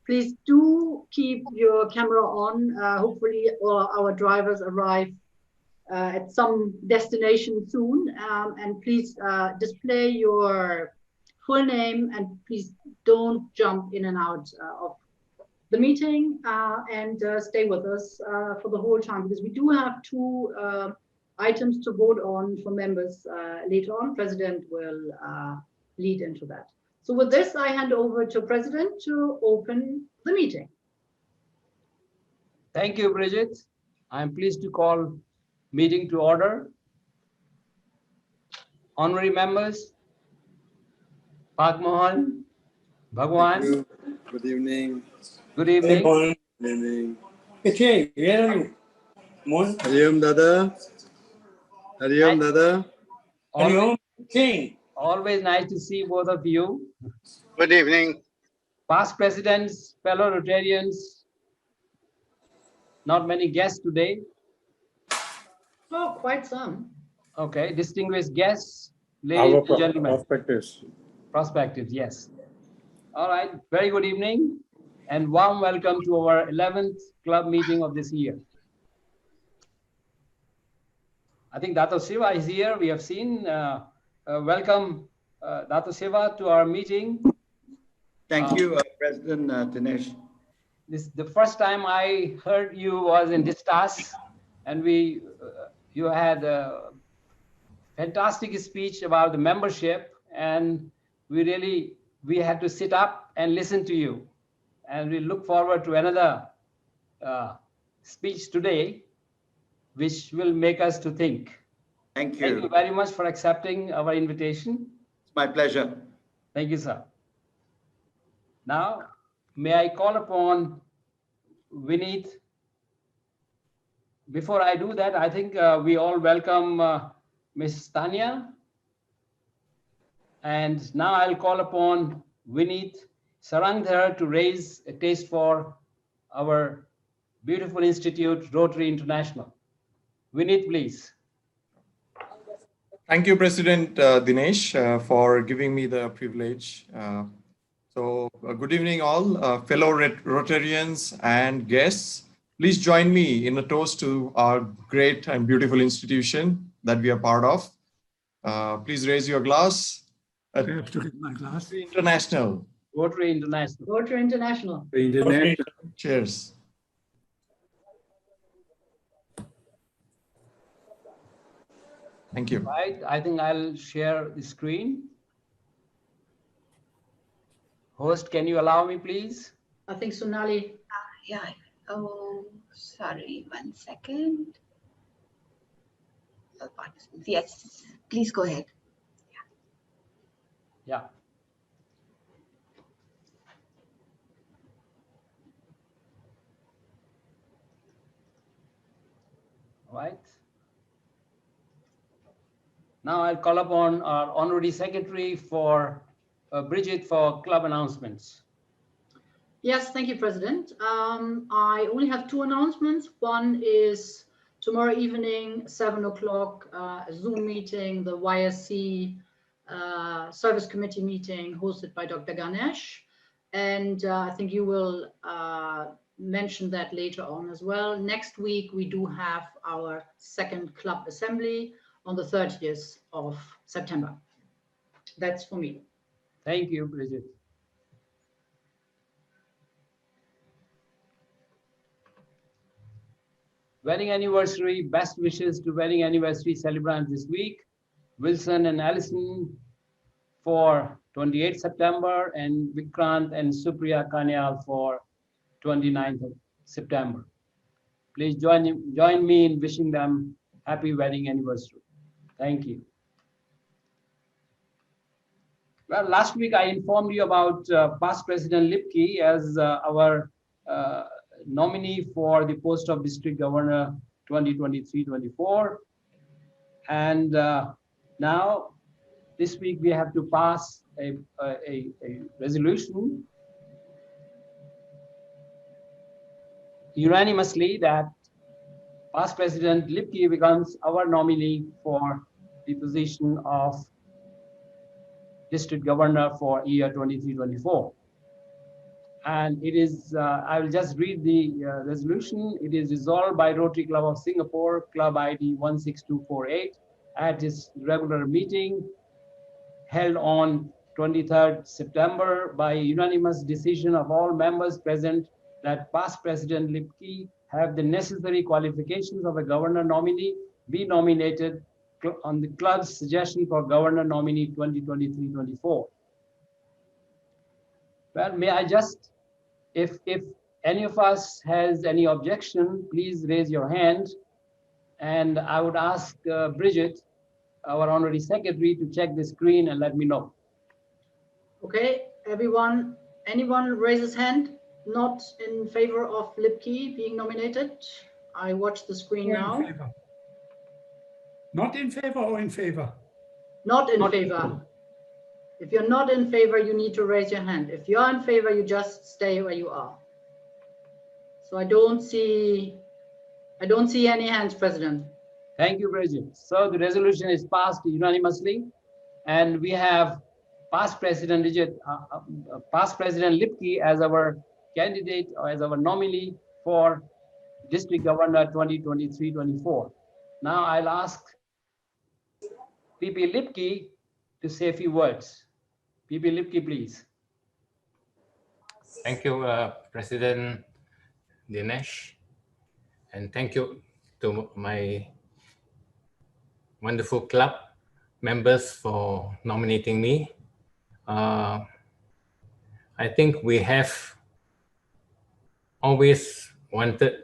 Please do keep your camera on. Hopefully our drivers arrive at some destination soon. And please display your full name, and please don't jump in and out of the meeting, and stay with us for the whole time, because we do have two items to vote on for members later on. President will lead into that. So with this, I hand over to President to open the meeting. Thank you, Bridget. I'm pleased to call meeting to order. Honorary members, Pak Mohan, Bhagwan. Good evening. Good evening. Good evening. Hey, where are you? Mohan? Hariom Dada. Hariom Dada. Always nice to see both of you. Good evening. Past presidents, fellow Rotarians, not many guests today. Oh, quite some. Okay, distinguished guests, ladies and gentlemen. Prospectors. Prospectives, yes. All right, very good evening and warm welcome to our 11th club meeting of this year. I think Dato Siva is here. We have seen. Welcome, Dato Siva, to our meeting. Thank you, President Dinesh. This the first time I heard you was in Distas, and you had a fantastic speech about the membership, and we had to sit up and listen to you, and we look forward to another speech today, which will make us to think. Thank you. Thank you very much for accepting our invitation. It's my pleasure. Thank you, sir. Now, may I call upon Vineet. Before I do that, I think we all welcome Ms. Tanya. And now I'll call upon Vineet Sarangdhar to raise a taste for our beautiful institute, Rotary International. Vineet, please. Thank you, President Dinesh, for giving me the privilege. Good evening, all fellow Rotarians and guests. Please join me in a toast to our great and beautiful institution that we are part of. Please raise your glass. I have to get my glass. International. Rotary International. Rotary International. Cheers. Thank you. Right, I think I'll share the screen. Host, can you allow me, please? I think Sonali. Yeah. Oh, sorry. 1 second. Yes, please go ahead. Yeah. All right. Now I'll call upon our honorary secretary for Bridget for club announcements. Yes, thank you, President. I only have two announcements. One is tomorrow evening, 7 o'clock, a Zoom meeting, the YSC Service Committee meeting hosted by Dr. Ganesh. And I think you will mention that later on as well. Next week, we do have our second club assembly on the 30th of September. That's for me. Thank you, Bridget. Wedding anniversary, best wishes to wedding anniversary celebrants this week. Wilson and Allison for 28th September and Vikrant and Supriya Kanyal for 29th of September. Please join me in wishing them happy wedding anniversary. Thank you. Well, last week I informed you about past President Lipke as our nominee for the post of District Governor 2023-24. And now this week we have to pass a resolution unanimously that past President Lipke becomes our nominee for the position of District Governor for year 23-24. And it is, I will just read the resolution. It is resolved by Rotary Club of Singapore, Club ID 16248, at its regular meeting held on 23rd September by unanimous decision of all members present that past President Lipke have the necessary qualifications of a governor nominee be nominated on the club's suggestion for governor nominee 2023-24. Well, may I just, if any of us has any objection, please raise your hand. And I would ask Bridget, our honorary secretary, to check the screen and let me know. Okay, everyone, anyone raise his hand not in favor of Lipke being nominated? I watch the screen now. Not in favor or in favor? Not in favor. If you're not in favor, you need to raise your hand. If you're in favor, you just stay where you are. So I don't see any hands, President. Thank you, Bridget. So the resolution is passed unanimously, and we have past President Lipke as our candidate or as our nominee for District Governor 2023-24. Now I'll ask PP Lipke to say a few words. PP Lipke, please. Thank you, President Dinesh, and thank you to my wonderful club members for nominating me. I think we have always wanted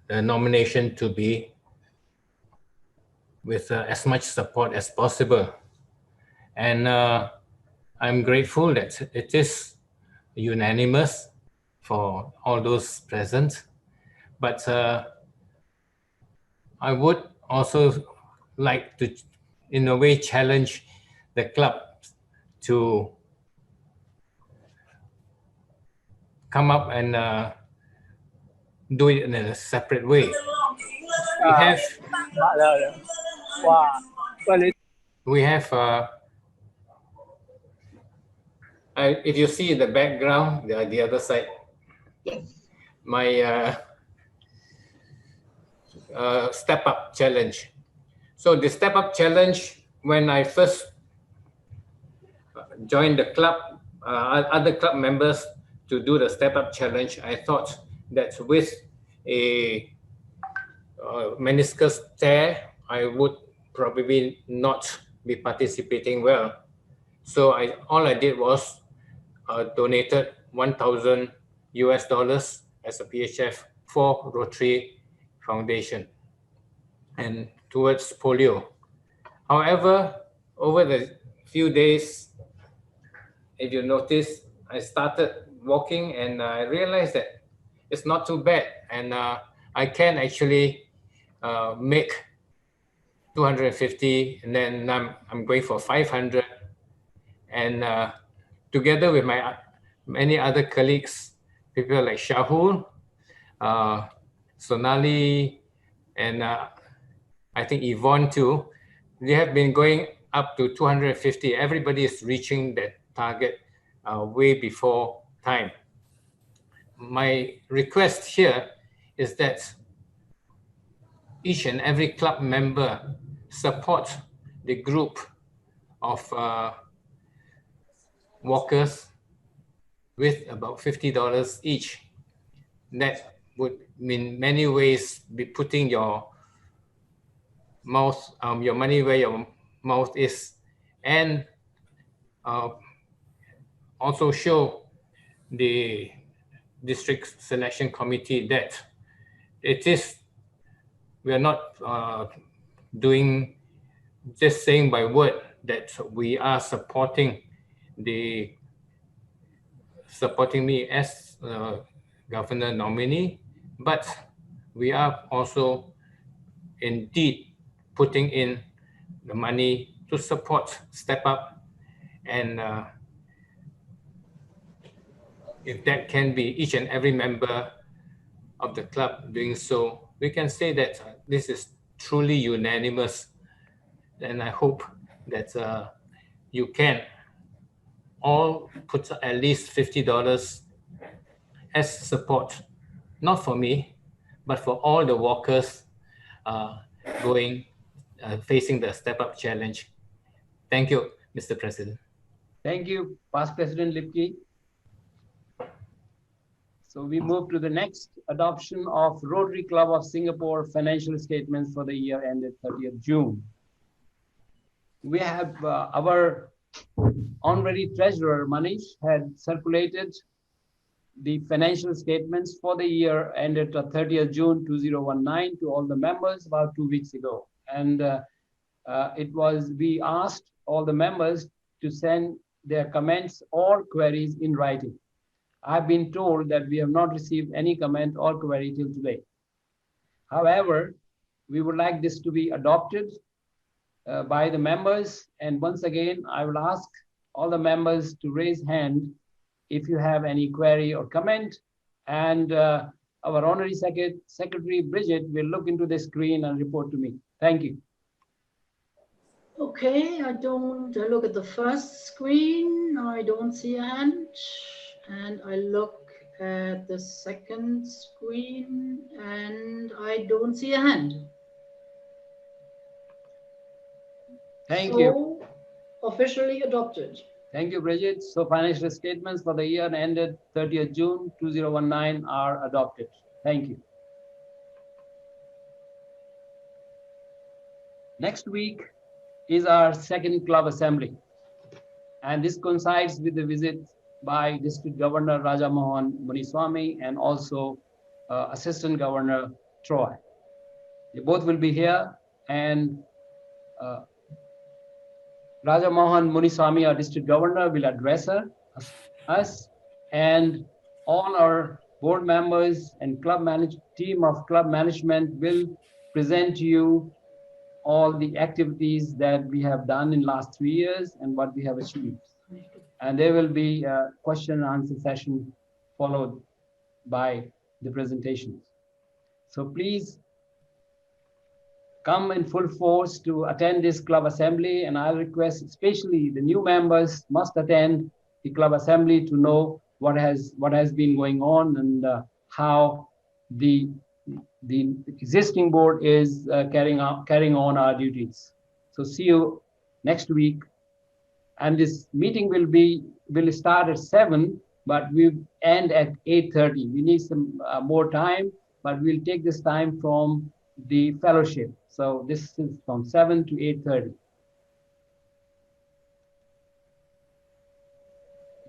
the nomination to be with as much support as possible. And I'm grateful that it is unanimous for all those present. But I would also like to, in a way, challenge the club to come up and do it in a separate way. We have if you see the background, the other side, Yes. my step up challenge. So the step up challenge, when I first joined the club, other club members to do the step up challenge, I thought that with a meniscus tear, I would probably not be participating well. So all I did was donated $1,000 as a PHF for Rotary Foundation and towards polio. However, over the few days, if you notice, I started walking and I realized that it's not too bad, and I can actually make 250, and then I'm going for 500, and together with my many other colleagues, people like Shahul, Sonali, and I think Yvonne too, they have been going up to 250. Everybody is reaching that target way before time. My request here is that each and every club member support the group of walkers with about $50 each. That would in many ways be putting your money where your mouth is, and also show the district selection committee that we are not doing just saying by word that we are supporting me as governor nominee, but we are also indeed putting in the money to support Step Up, and if that can be each and every member of the club doing so, we can say that this is truly unanimous, and I hope that you can all put at least $50 as support, not for me, but for all the walkers facing the Step Up Challenge. Thank you, Mr. President. Thank you, Past President Lipke. So we move to the next adoption of Rotary Club of Singapore financial statements for the year ended 30th June. We have our honorary treasurer, Manish, had circulated the financial statements for the year ended 30th June 2019 to all the members about 2 weeks ago. And we asked all the members to send their comments or queries in writing. I've been told that we have not received any comment or query till today. However, we would like this to be adopted by the members. And once again, I will ask all the members to raise hand if you have any query or comment. And our honorary secretary, Bridget, will look into the screen and report to me. Thank you. Okay, I look at the first screen. I don't see a hand. And I look at the second screen and I don't see a hand. Thank you. Officially adopted. Thank you, Bridget. So financial statements for the year ended 30th June 2019 are adopted. Thank you. Next week is our second club assembly. And this coincides with the visit by District Governor Raja Mohan Muniswamy and also Assistant Governor Troy. They both will be here, and Raja Mohan Muniswamy, our District Governor, will address us, and all our board members and team of club management will present to you all the activities that we have done in last 3 years and what we have achieved. And there will be a question and answer session followed by the presentations. So please come in full force to attend this club assembly, and I'll request especially the new members must attend the club assembly to know what has been going on and how the existing board is carrying on our duties. So see you next week. And this meeting will start at 7, but we end at 8:30. We need some more time, but we'll take this time from the fellowship. So this is from 7 to 8:30.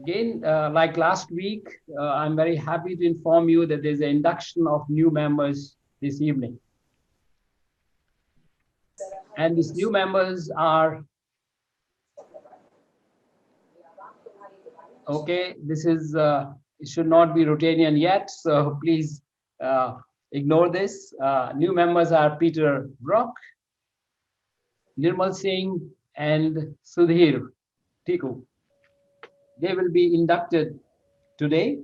Again, like last week, I'm very happy to inform you that there's an induction of new members this evening. And these new members are, okay, this is, it should not be Rotarian yet, so please ignore this. New members are Peter Brock, Nirmal Singh, and Sudhir Tiku. They will be inducted today,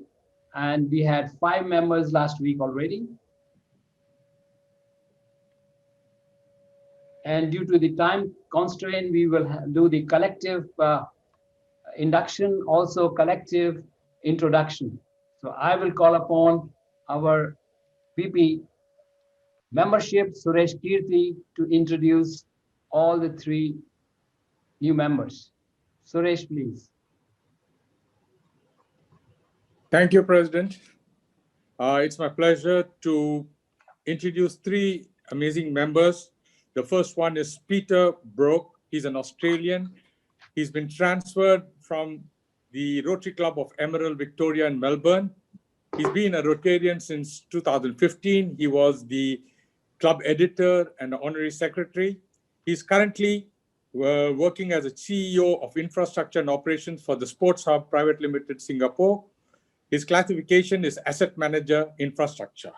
and we had 5 members last week already. And due to the time constraint, we will do the collective induction, also collective introduction. So I will call upon our VP membership, Suresh Kirti, to introduce all the 3 new members. Suresh, please. Thank you, President. It's my pleasure to introduce 3 amazing members. The first one is Peter Brook. He's an Australian. He's been transferred from the Rotary Club of Emerald Victoria in Melbourne. He's been a Rotarian since 2015. He was the club editor and honorary secretary. He's currently working as a CEO of Infrastructure and Operations for the Sports Hub Private Limited, Singapore. His classification is Asset Manager Infrastructure.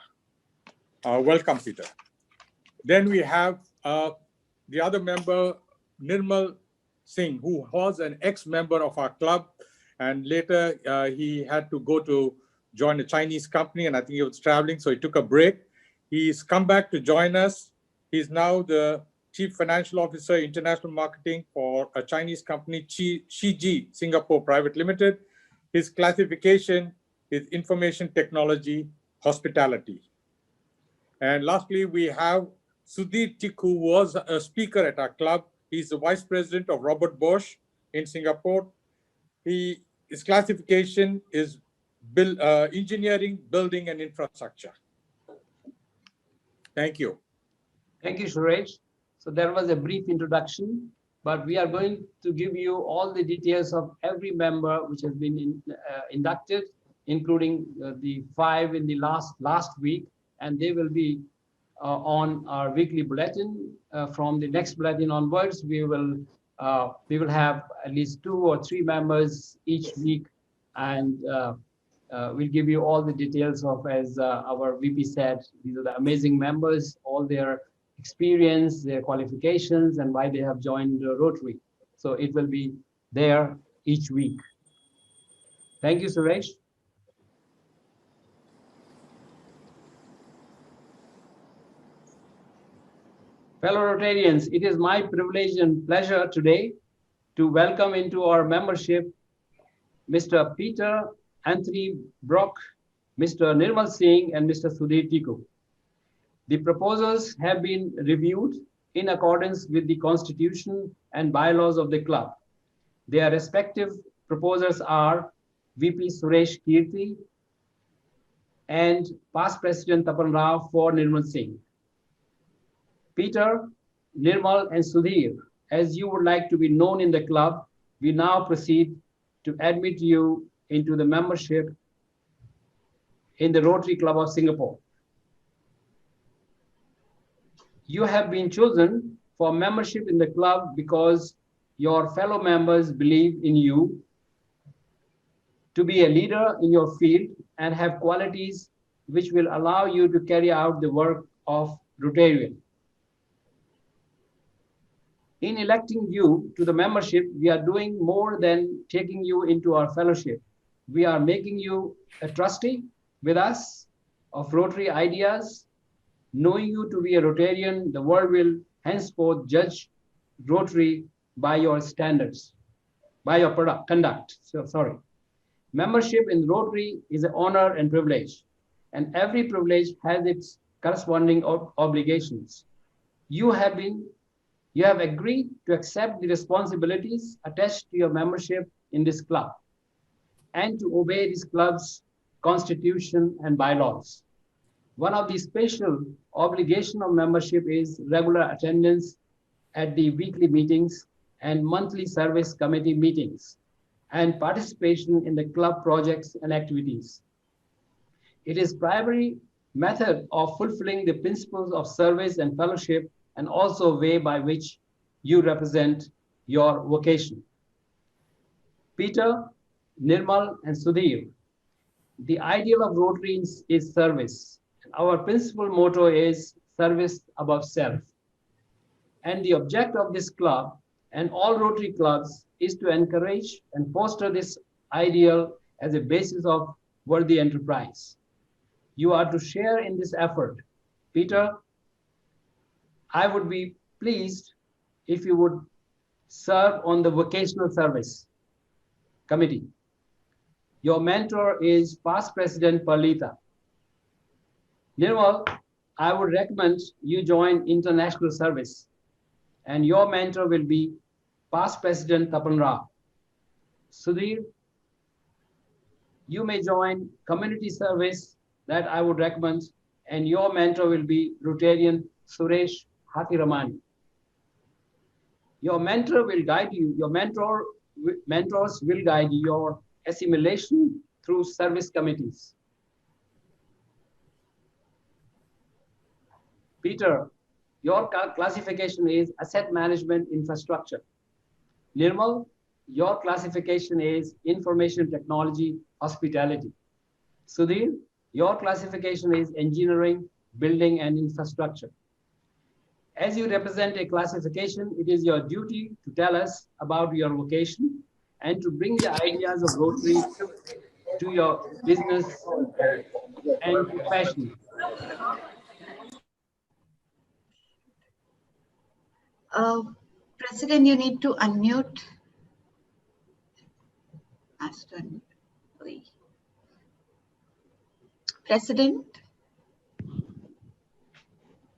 Welcome, Peter. Then we have the other member, Nirmal Singh, who was an ex-member of our club, and later he had to go to join a Chinese company, and I think he was traveling, so he took a break. He's come back to join us. He's now the Chief Financial Officer, International Marketing for a Chinese company, Shiji Singapore Private Limited. His classification is information technology, hospitality. And lastly, we have Sudhir Tik, who was a speaker at our club. He's the vice president of Robert Bosch in Singapore. His classification is engineering, building, and infrastructure. Thank you. Thank you, Suresh. So there was a brief introduction, but we are going to give you all the details of every member which has been inducted, including the 5 in the last week, and they will be on our weekly bulletin. From the next bulletin onwards, we will have at least 2 or 3 members each week, and we'll give you all the details of, as our VP said, these are the amazing members, all their experience, their qualifications, and why they have joined Rotary. So it will be there each week. Thank you, Suresh. Fellow Rotarians, it is my privilege and pleasure today to welcome into our membership Mr. Peter Anthony Brock, Mr. Nirmal Singh, and Mr. Sudhir Tiku. The proposals have been reviewed in accordance with the Constitution and bylaws of the club. Their respective proposals are VP Suresh Kirti and past President Tapan Rao for Nirmal Singh. Peter, Nirmal, and Sudhir, as you would like to be known in the club, we now proceed to admit you into the membership in the Rotary Club of Singapore. You have been chosen for membership in the club because your fellow members believe in you to be a leader in your field and have qualities which will allow you to carry out the work of Rotarian. In electing you to the membership, we are doing more than taking you into our fellowship. We are making you a trustee with us of Rotary ideas. Knowing you to be a Rotarian, the world will henceforth judge Rotary by your standards, by your conduct. Membership in Rotary is an honor and privilege, and every privilege has its corresponding obligations. You have agreed to accept the responsibilities attached to your membership in this club and to obey this club's constitution and bylaws. One of the special obligations of membership is regular attendance at the weekly meetings and monthly service committee meetings and participation in the club projects and activities. It is primary method of fulfilling the principles of service and fellowship, and also a way by which you represent your vocation. Peter, Nirmal, and Sudhir, the ideal of Rotary is service. Our principal motto is service above self. And the object of this club and all Rotary clubs is to encourage and foster this ideal as a basis of worthy enterprise. You are to share in this effort. Peter, I would be pleased if you would serve on the vocational service committee. Your mentor is past President Palita. Nirmal, I would recommend you join international service, and your mentor will be past President Tapan Rao. Sudhir, you may join community service that I would recommend, and your mentor will be Rotarian Suresh Hathiramani. Your mentor will guide you, mentors will guide your assimilation through service committees. Peter, your classification is asset management infrastructure. Nirmal, your classification is information technology hospitality. Sudhir, your classification is engineering, building, and infrastructure. As you represent a classification, it is your duty to tell us about your vocation and to bring the ideas of Rotary to your business and profession. President, you need to unmute. President,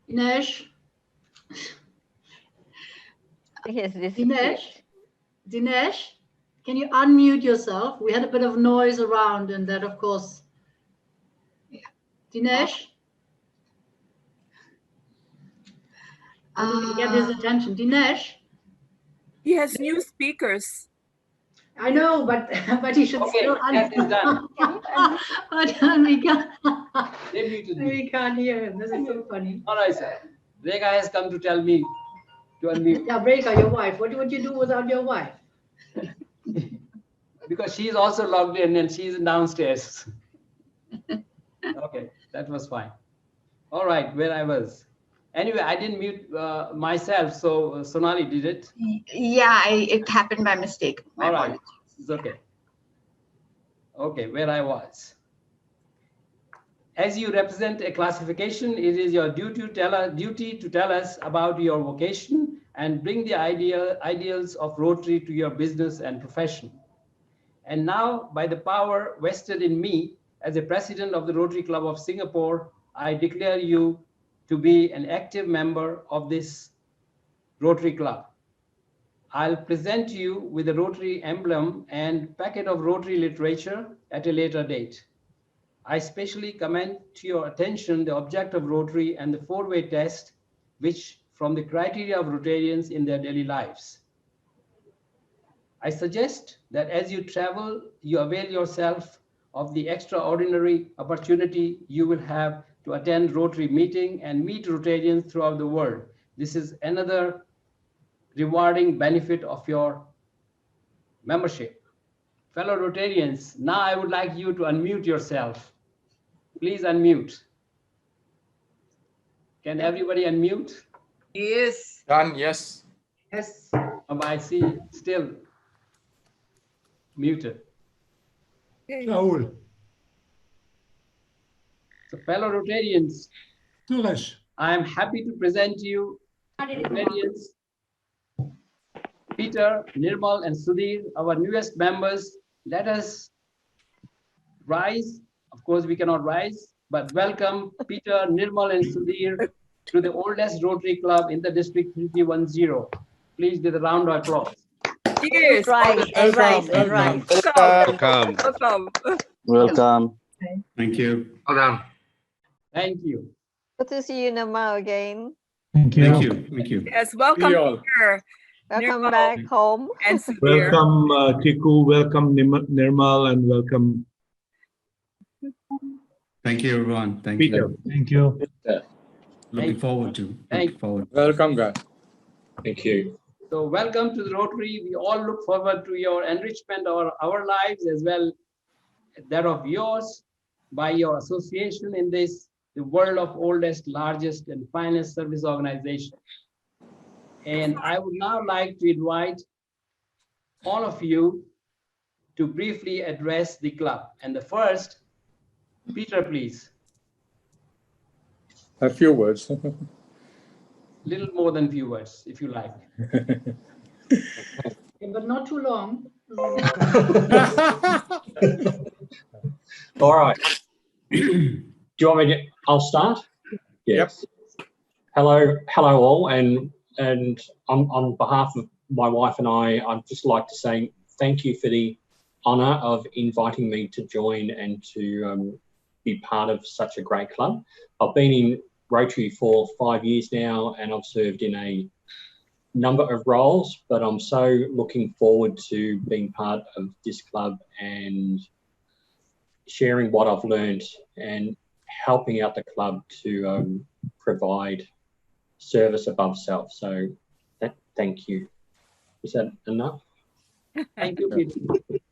Dinesh, Yes, this Dinesh, can you unmute yourself? We had a bit of noise around, and that, of course. Dinesh, how do we get his attention? Dinesh, He has new speakers. I know, but he should Okay, still that is done. But They muted me. we can't hear him. This is so funny. All right, sir. Rekha has come to tell me to unmute Yeah, Rekha, your wife. What would you do without your wife? because she's also logged in and she's downstairs. Okay, that was fine. All right, where I was. Anyway, I didn't mute myself, so Sonali did it. yeah, it happened by mistake. My All right, apologies. it's okay. Okay, where I was. As you represent a classification, it is your duty to tell us about your vocation and bring the ideals of Rotary to your business and profession. And now, by the power vested in me as a president of the Rotary Club of Singapore, I declare you to be an active member of this Rotary Club. I'll present you with the Rotary emblem and packet of Rotary literature at a later date. I specially commend to your attention the object of Rotary and the four-way test, which from the criteria of Rotarians in their daily lives. I suggest that as you travel, you avail yourself of the extraordinary opportunity you will have to attend Rotary meeting and meet Rotarians throughout the world. This is another rewarding benefit of your membership. Fellow Rotarians, now I would like you to unmute yourself. Please unmute. Can everybody unmute? Yes. Done, yes. Yes. I see still muted. Okay. Raoul, So fellow Rotarians, Suresh, I am happy to present to you Rotarians Peter, Nirmal, and Sudhir, our newest members. Let us rise. Of course, we cannot rise, but welcome Peter, Nirmal, and Sudhir to the oldest Rotary Club in the District 310. Please give a round of applause. Yes. Rise and rise and rise. Welcome. Welcome. Welcome. Welcome. Thank you. Well done. Thank you. Good to see you, Nama, again. thank you. Thank you. Thank you. Yes, See welcome you all. here. Welcome Nirmal back home. and Sudhir. Welcome, Tiku. Welcome, Nirmal, and welcome, Thank you, everyone. Thank Peter. you. Thank you. Looking forward to. Thank Looking forward. Welcome, guys. Thank you. So welcome to the Rotary. We all look forward to your enrichment of our lives as well as that of yours by your association in this, the world of oldest, largest, and finest service organization. And I would now like to invite all of you to briefly address the club. And the first, Peter, please, A few words. little more than few words, if you like. Okay, but not too long. All right. Do you want me to? I'll start. Yes. Hello, all, and on behalf of my wife and I'd just like to say thank you for the honour of inviting me to join and to be part of such a great club. I've been in Rotary for 5 years now, and I've served in a number of roles, but I'm so looking forward to being part of this club and sharing what I've learned and helping out the club to provide service above self. So thank you. Is that enough? Thank you, Peter.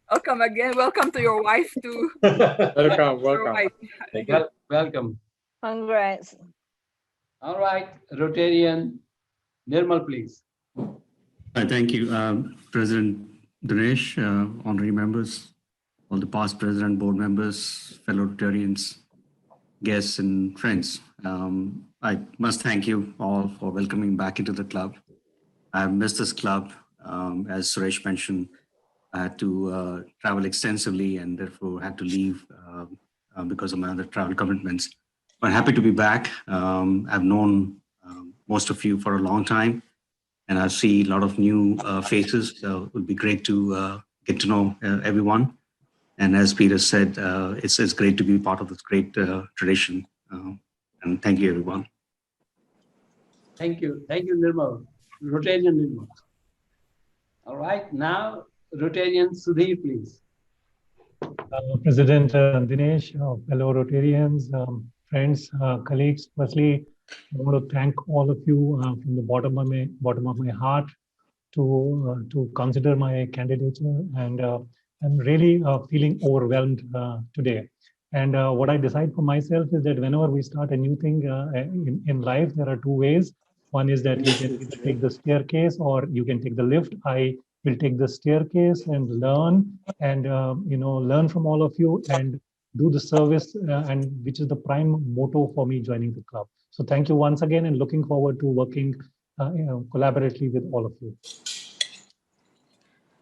Welcome again. Welcome to your wife too. Welcome, Your welcome. wife. Thank you. Welcome. Congrats. All right, Rotarian Nirmal, please. Thank you, President Dinesh, honorary members, all the past president, board members, fellow Rotarians, guests, and friends. I must thank you all for welcoming back into the club. I've missed this club. As Suresh mentioned, I had to travel extensively and therefore had to leave because of my other travel commitments. But happy to be back. I've known most of you for a long time, and I see a lot of new faces. So it would be great to get to know everyone. And as Peter said, it's great to be part of this great tradition. And thank you, everyone. Thank you, Nirmal. Rotarian Nirmal. All right, now Rotarian Sudhir, please. President Dinesh, fellow Rotarians, friends, colleagues. Firstly, I want to thank all of you from the bottom of my heart to consider my candidature, and I'm really feeling overwhelmed today. And what I decide for myself is that whenever we start a new thing in life, there are two ways. One is that you can either take the staircase or you can take the lift. I will take the staircase and learn, and learn from all of you and do the service, and which is the prime motto for me joining the club. So thank you once again, and looking forward to working collaboratively with all of you.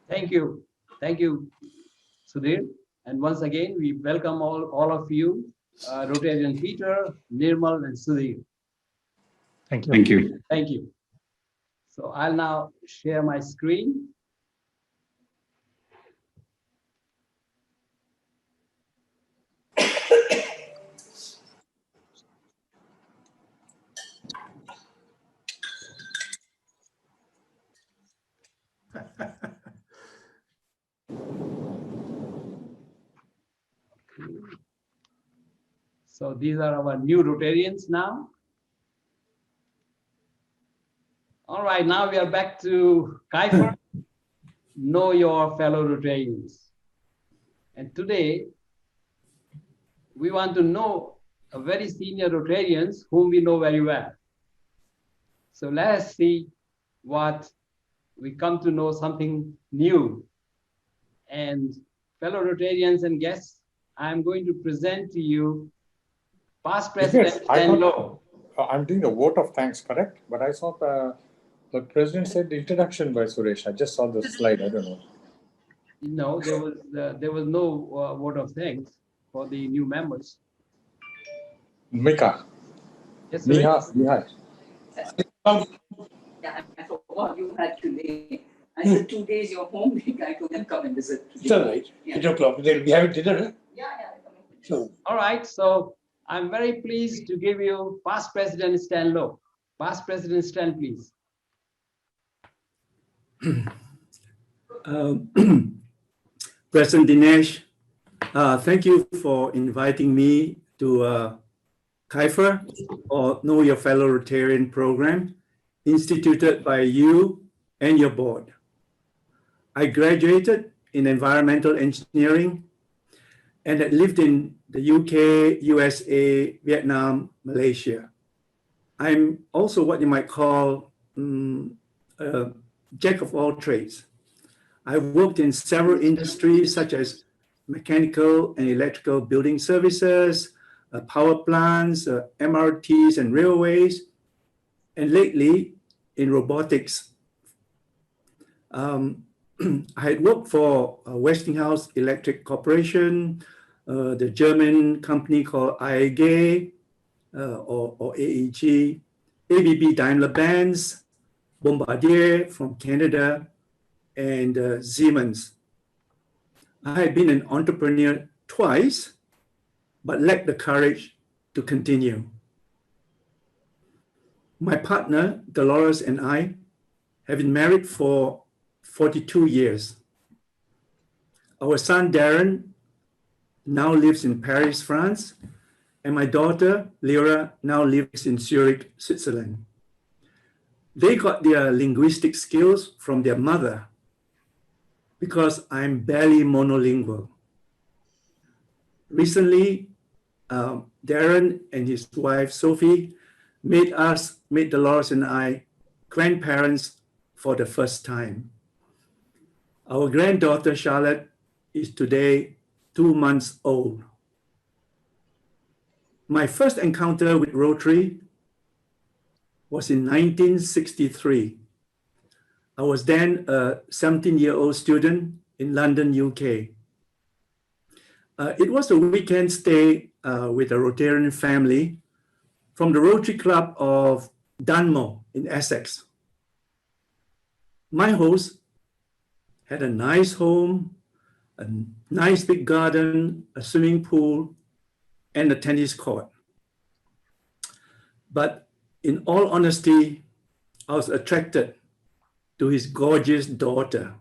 Thank you, Sudhir. And once again, we welcome all of you, Rotarian Peter, Nirmal, and Sudhir. Thank you. Thank you. Thank you. So I'll now share my screen. So these are our new Rotarians now. All right, now we are back to Kaifer. Know your fellow Rotarians. And today, we want to know a very senior Rotarians whom we know very well. So let us see what we come to know something new. And fellow Rotarians and guests, I'm going to present to you past president and law. I'm doing the vote of thanks, correct? But I saw the president said the introduction by Suresh. I just saw the slide. I don't know. No, there was no vote of thanks for the new members. Mika. Yes, Mihai. Yeah, I forgot you had today. I said 2 days you're home week. I couldn't come and visit. It's all right. Yeah. 8 o'clock. They'll be having dinner, huh? Yeah. So, all right, so I'm very pleased to give you past President Stan Lowe. Past President Stan, please. President Dinesh, thank you for inviting me to Kaifer, or Know Your Fellow Rotarian program, instituted by you and your board. I graduated in environmental engineering and had lived in the UK, USA, Vietnam, Malaysia. I'm also what you might call a jack of all trades. I worked in several industries such as mechanical and electrical building services, power plants, MRTs and railways, and lately in robotics. I had worked for Westinghouse Electric Corporation, the German company called AEG, or AEG, ABB Daimler-Benz, Bombardier from Canada, and Siemens. I had been an entrepreneur twice, but lacked the courage to continue. My partner, Dolores, and I have been married for 42 years. Our son, Darren, now lives in Paris, France, and my daughter, Lyra, now lives in Zurich, Switzerland. They got their linguistic skills from their mother because I'm barely monolingual. Recently, Darren and his wife, Sophie, made Dolores and I grandparents for the first time. Our granddaughter, Charlotte, is today 2 months old. My first encounter with Rotary was in 1963. I was then a 17-year-old student in London, UK. It was a weekend stay with a Rotarian family from the Rotary Club of Dunmore in Essex. My host had a nice home, a nice big garden, a swimming pool, and a tennis court. But in all honesty, I was attracted to his gorgeous daughter.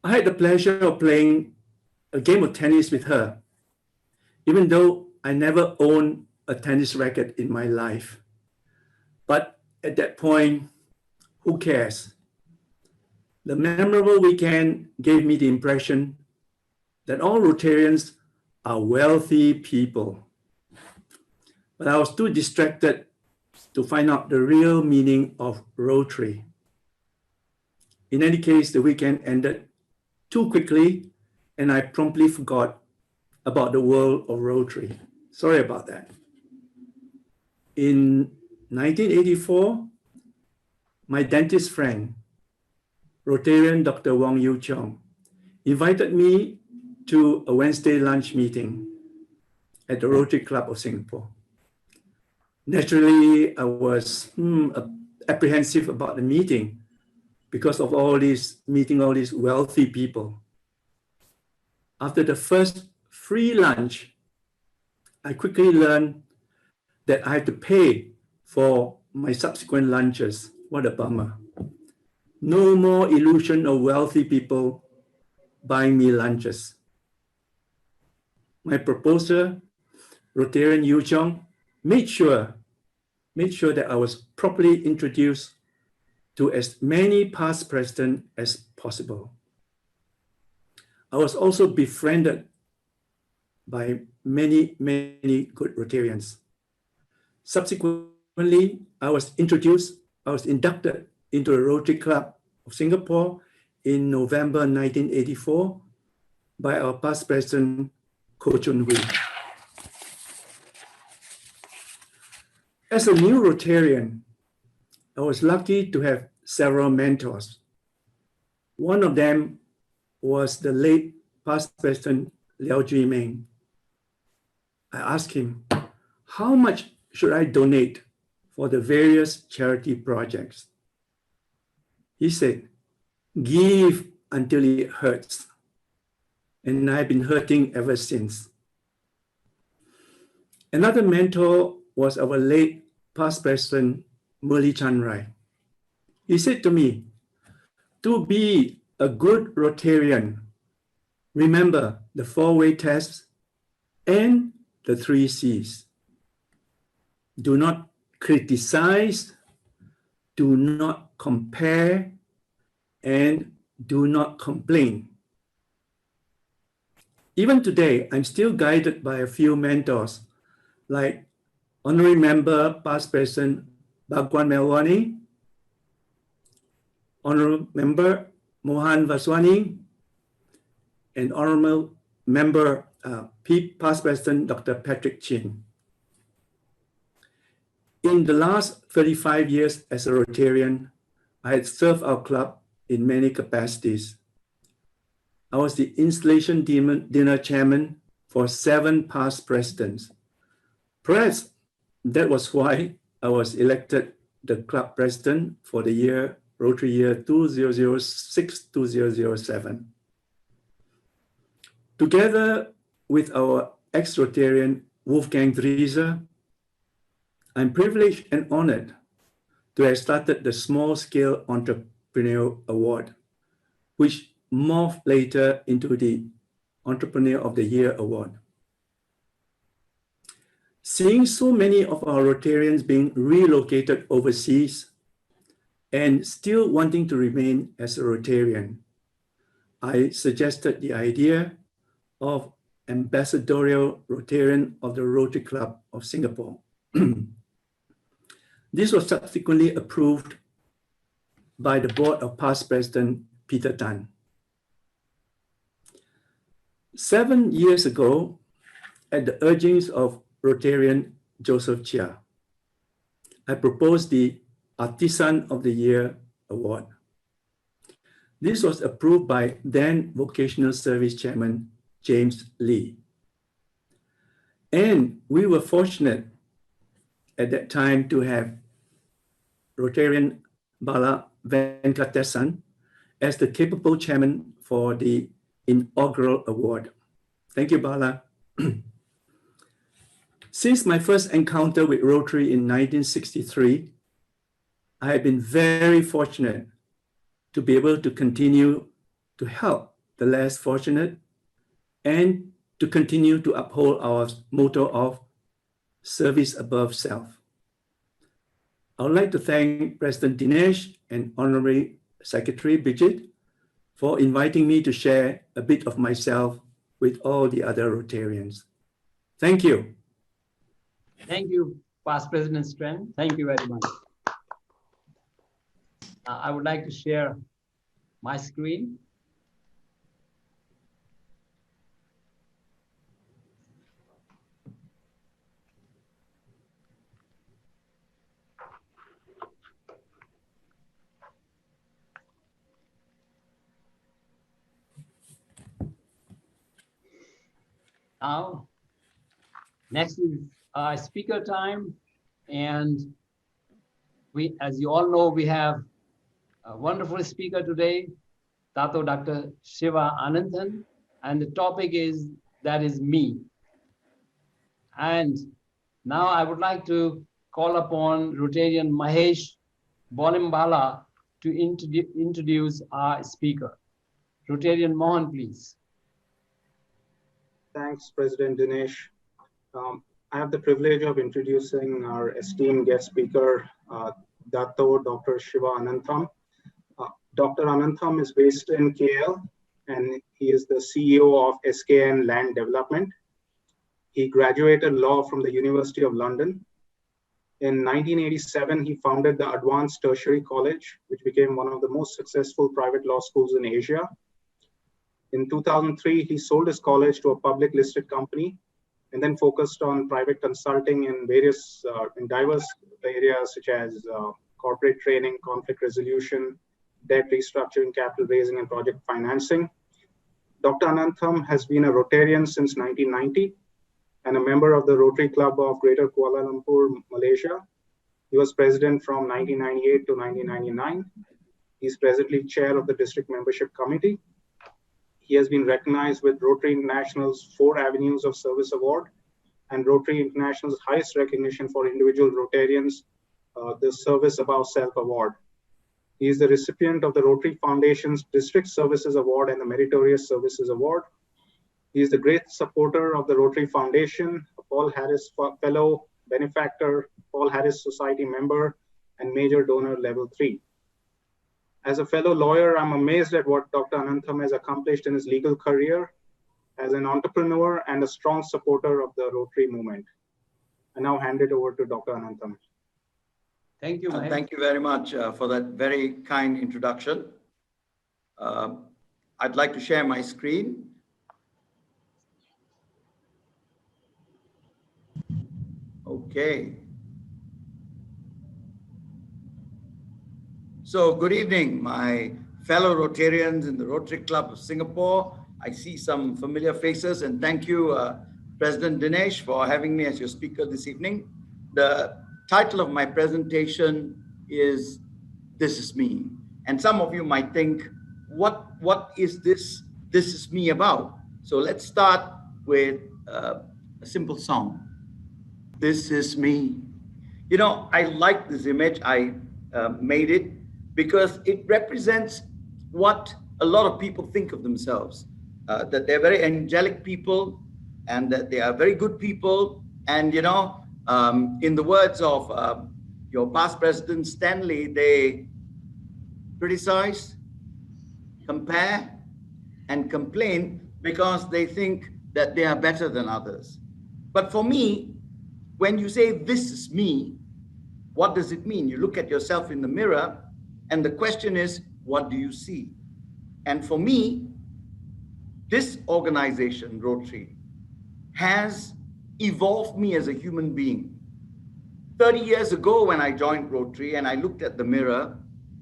I had the pleasure of playing a game of tennis with her, even though I never owned a tennis racket in my life. But at that point, who cares? The memorable weekend gave me the impression that all Rotarians are wealthy people. But I was too distracted to find out the real meaning of Rotary. In any case, the weekend ended too quickly, and I promptly forgot about the world of Rotary. Sorry about that. In 1984, my dentist friend, Rotarian Dr. Wong Yu Chong, invited me to a Wednesday lunch meeting at the Rotary Club of Singapore. Naturally, I was apprehensive about the meeting because of meeting all these wealthy people. After the first free lunch, I quickly learned that I had to pay for my subsequent lunches. What a bummer. No more illusion of wealthy people buying me lunches. My proposer, Rotarian Yu Chong, made sure that I was properly introduced to as many past presidents as possible. I was also befriended by many good Rotarians. Subsequently, I was inducted into the Rotary Club of Singapore in November 1984 by our past president, Ko Chun Hui. As a new Rotarian, I was lucky to have several mentors. One of them was the late past president, Liao Jui-ming. I asked him, how much should I donate for the various charity projects? He said, give until it hurts. And I've been hurting ever since. Another mentor was our late past president, Murli Chan Rai. He said to me, to be a good Rotarian, remember the four-way test and the 3 C's. Do not criticize, do not compare, and do not complain. Even today, I'm still guided by a few mentors like Honorary Member Past President Bhagwan Melwani, Honorable Member Mohan Vaswani, and Honorable Member Past President Dr. Patrick Chin. In the last 35 years as a Rotarian, I had served our club in many capacities. I was the installation dinner chairman for 7 past presidents. Perhaps that was why I was elected the club president for the Rotary year 2006-2007. Together with our ex-Rotarian Wolfgang Drieser, I'm privileged and honored to have started the Small Scale Entrepreneur Award, which morphed later into the Entrepreneur of the Year Award. Seeing so many of our Rotarians being relocated overseas and still wanting to remain as a Rotarian, I suggested the idea of Ambassadorial Rotarian of the Rotary Club of Singapore. This was subsequently approved by the board of past President Peter Tan. 7 years ago, at the urgings of Rotarian Joseph Chia, I proposed the Artisan of the Year Award. This was approved by then Vocational Service Chairman James Lee. And we were fortunate at that time to have Rotarian Bala Venkatesan as the capable chairman for the inaugural award. Thank you, Bala. Since my first encounter with Rotary in 1963, I have been very fortunate to be able to continue to help the less fortunate and to continue to uphold our motto of service above self. I would like to thank President Dinesh and Honorary Secretary Bijit for inviting me to share a bit of myself with all the other Rotarians. Thank you. Thank you, Past President Stren. Thank you very much. I would like to share my screen. Now, next is speaker time, and as you all know, we have a wonderful speaker today, Dato Dr. Siva Ananthan, and the topic is me. And now I would like to call upon Rotarian Mahesh Bolimbala to introduce our speaker. Rotarian Mohan, please. Thanks, President Dinesh. I have the privilege of introducing our esteemed guest speaker, Dato Dr. Siva Ananthan. Dr. Ananthan is based in KL, and he is the CEO of SKN Land Development. He graduated law from the University of London. In 1987, he founded the Advanced Tertiary College, which became one of the most successful private law schools in Asia. In 2003, he sold his college to a public listed company and then focused on private consulting in diverse areas such as corporate training, conflict resolution, debt restructuring, capital raising, and project financing. Dr. Ananthan has been a Rotarian since 1990 and a member of the Rotary Club of Greater Kuala Lumpur, Malaysia. He was president from 1998 to 1999. He's presently chair of the district membership committee. He has been recognized with Rotary International's 4 Avenues of Service Award and Rotary International's highest recognition for individual Rotarians, the Service Above Self Award. He is the recipient of the Rotary Foundation's District Services Award and the Meritorious Services Award. He is the great supporter of the Rotary Foundation, a Paul Harris Fellow, benefactor, Paul Harris Society member, and major donor level 3. As a fellow lawyer, I'm amazed at what Dr. Ananthan has accomplished in his legal career as an entrepreneur and a strong supporter of the Rotary movement. I now hand it over to Dr. Ananthan. Thank you, Mahesh. Thank you very much for that very kind introduction. I'd like to share my screen. Okay. So good evening, my fellow Rotarians in the Rotary Club of Singapore. I see some familiar faces, and thank you, President Dinesh, for having me as your speaker this evening. The title of my presentation is This Is Me. And some of you might think, what is this is me about? So let's start with a simple song. This is me. You know, I like this image. I made it because it represents what a lot of people think of themselves, that they're very angelic people and that they are very good people. And, you know, in the words of your past president, Stanley, they criticize, compare, and complain because they think that they are better than others. But for me, when you say, this is me, what does it mean? You look at yourself in the mirror, and the question is, what do you see? And for me, this organization, Rotary, has evolved me as a human being. 30 years ago, when I joined Rotary and I looked at the mirror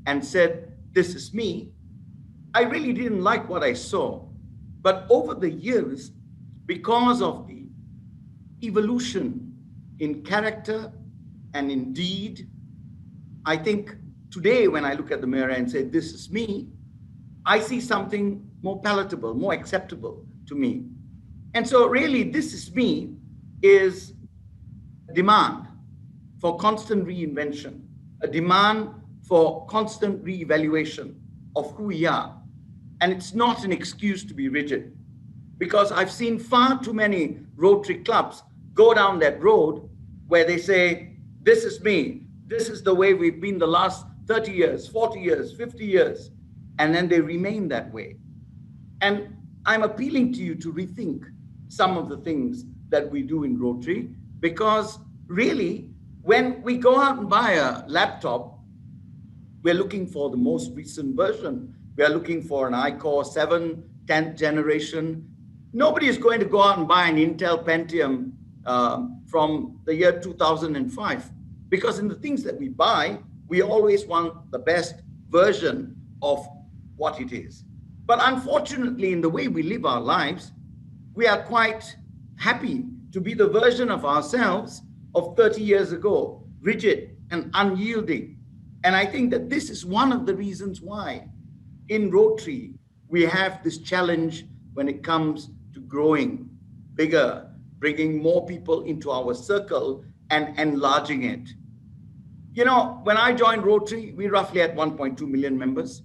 and said, this is me, I really didn't like what I saw. But over the years, because of the evolution in character and in deed, I think today when I look at the mirror and say, this is me, I see something more palatable, more acceptable to me. And so really, this is me is a demand for constant reinvention, a demand for constant reevaluation of who we are. And it's not an excuse to be rigid, because I've seen far too many Rotary clubs go down that road where they say, this is me, this is the way we've been the last 30 years, 40 years, 50 years, and then they remain that way. And I'm appealing to you to rethink some of the things that we do in Rotary, because really, when we go out and buy a laptop, we're looking for the most recent version. We are looking for an iCore 7, 10th generation. Nobody is going to go out and buy an Intel Pentium from the year 2005, because in the things that we buy, we always want the best version of what it is. But unfortunately, in the way we live our lives, we are quite happy to be the version of ourselves of 30 years ago, rigid and unyielding. And I think that this is one of the reasons why in Rotary, we have this challenge when it comes to growing bigger, bringing more people into our circle and enlarging it. You know, when I joined Rotary, we roughly had 1.2 million members.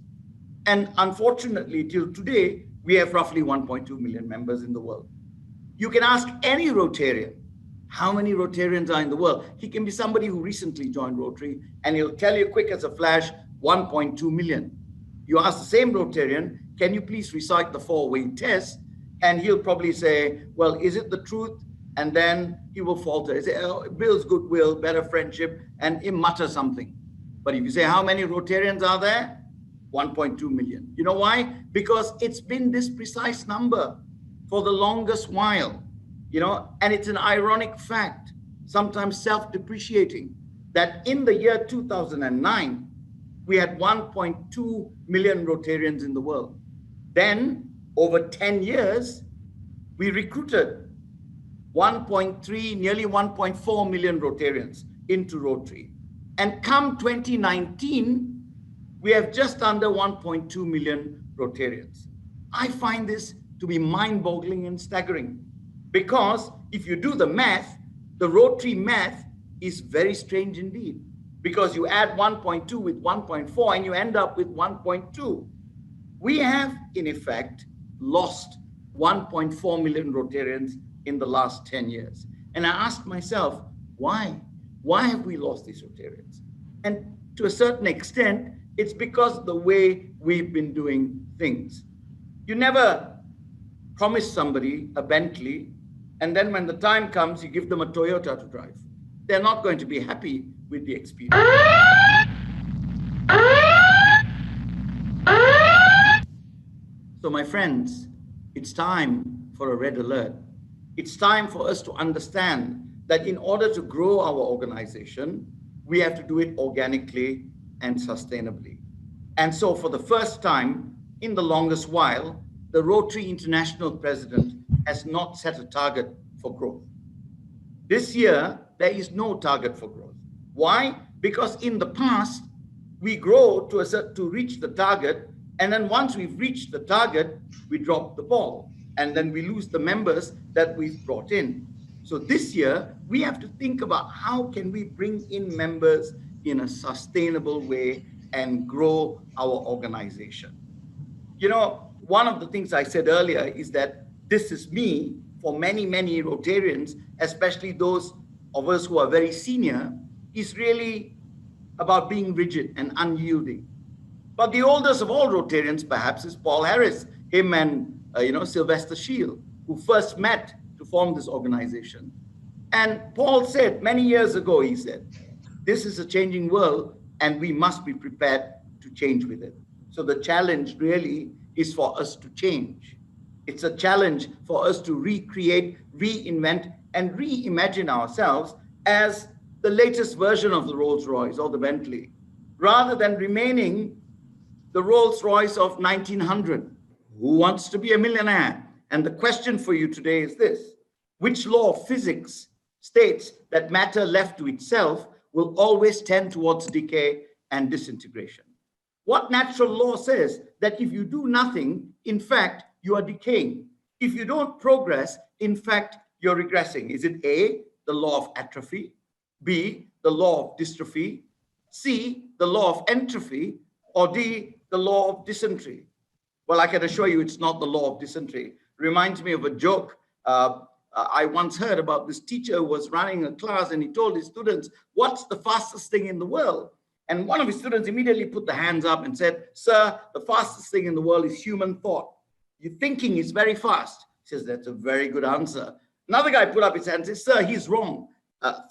And unfortunately, till today, we have roughly 1.2 million members in the world. You can ask any Rotarian, how many Rotarians are in the world? He can be somebody who recently joined Rotary, and he'll tell you quick as a flash, 1.2 million. You ask the same Rotarian, can you please recite the 4-way test? And he'll probably say, well, is it the truth? And then he will falter. He say, oh, it builds goodwill, better friendship, and he mutter something. But if you say, how many Rotarians are there? 1.2 million. You know why? Because it's been this precise number for the longest while, you know, and it's an ironic fact, sometimes self-depreciating, that in the year 2009, we had 1.2 million Rotarians in the world. Then, over 10 years, we recruited 1.3, nearly 1.4 million Rotarians into Rotary. And come 2019, we have just under 1.2 million Rotarians. I find this to be mind-boggling and staggering, because if you do the math, the Rotary math is very strange indeed, because you add 1.2 with 1.4 and you end up with 1.2. We have, in effect, lost 1.4 million Rotarians in the last 10 years. And I asked myself, why? Why have we lost these Rotarians? And to a certain extent, it's because of the way we've been doing things. You never promise somebody a Bentley, and then when the time comes, you give them a Toyota to drive. They're not going to be happy with the experience. So my friends, it's time for a red alert. It's time for us to understand that in order to grow our organization, we have to do it organically and sustainably. And so for the first time in the longest while, the Rotary International President has not set a target for growth. This year, there is no target for growth. Why? Because in the past, we grow to reach the target, and then once we've reached the target, we drop the ball, and then we lose the members that we've brought in. So this year, we have to think about how can we bring in members in a sustainable way and grow our organization. You know, one of the things I said earlier is that this is me for many, many Rotarians, especially those of us who are very senior, is really about being rigid and unyielding. But the oldest of all Rotarians, perhaps, is Paul Harris, him and Sylvester Shield, who first met to form this organization. And Paul said many years ago, he said, this is a changing world and we must be prepared to change with it. So the challenge really is for us to change. It's a challenge for us to recreate, reinvent, and reimagine ourselves as the latest version of the Rolls-Royce or the Bentley, rather than remaining the Rolls-Royce of 1900. Who wants to be a millionaire? And the question for you today is this: which law of physics states that matter left to itself will always tend towards decay and disintegration? What natural law says that if you do nothing, in fact, you are decaying? If you don't progress, in fact, you're regressing. Is it A, the law of atrophy, B, the law of dystrophy, C, the law of entropy, or D, the law of dysentery? Well, I can assure you it's not the law of dysentery. Reminds me of a joke I once heard about this teacher who was running a class, and he told his students, what's the fastest thing in the world? And one of his students immediately put the hands up and said, sir, the fastest thing in the world is human thought. Your thinking is very fast. He says, that's a very good answer. Another guy put up his hand and says, sir, he's wrong.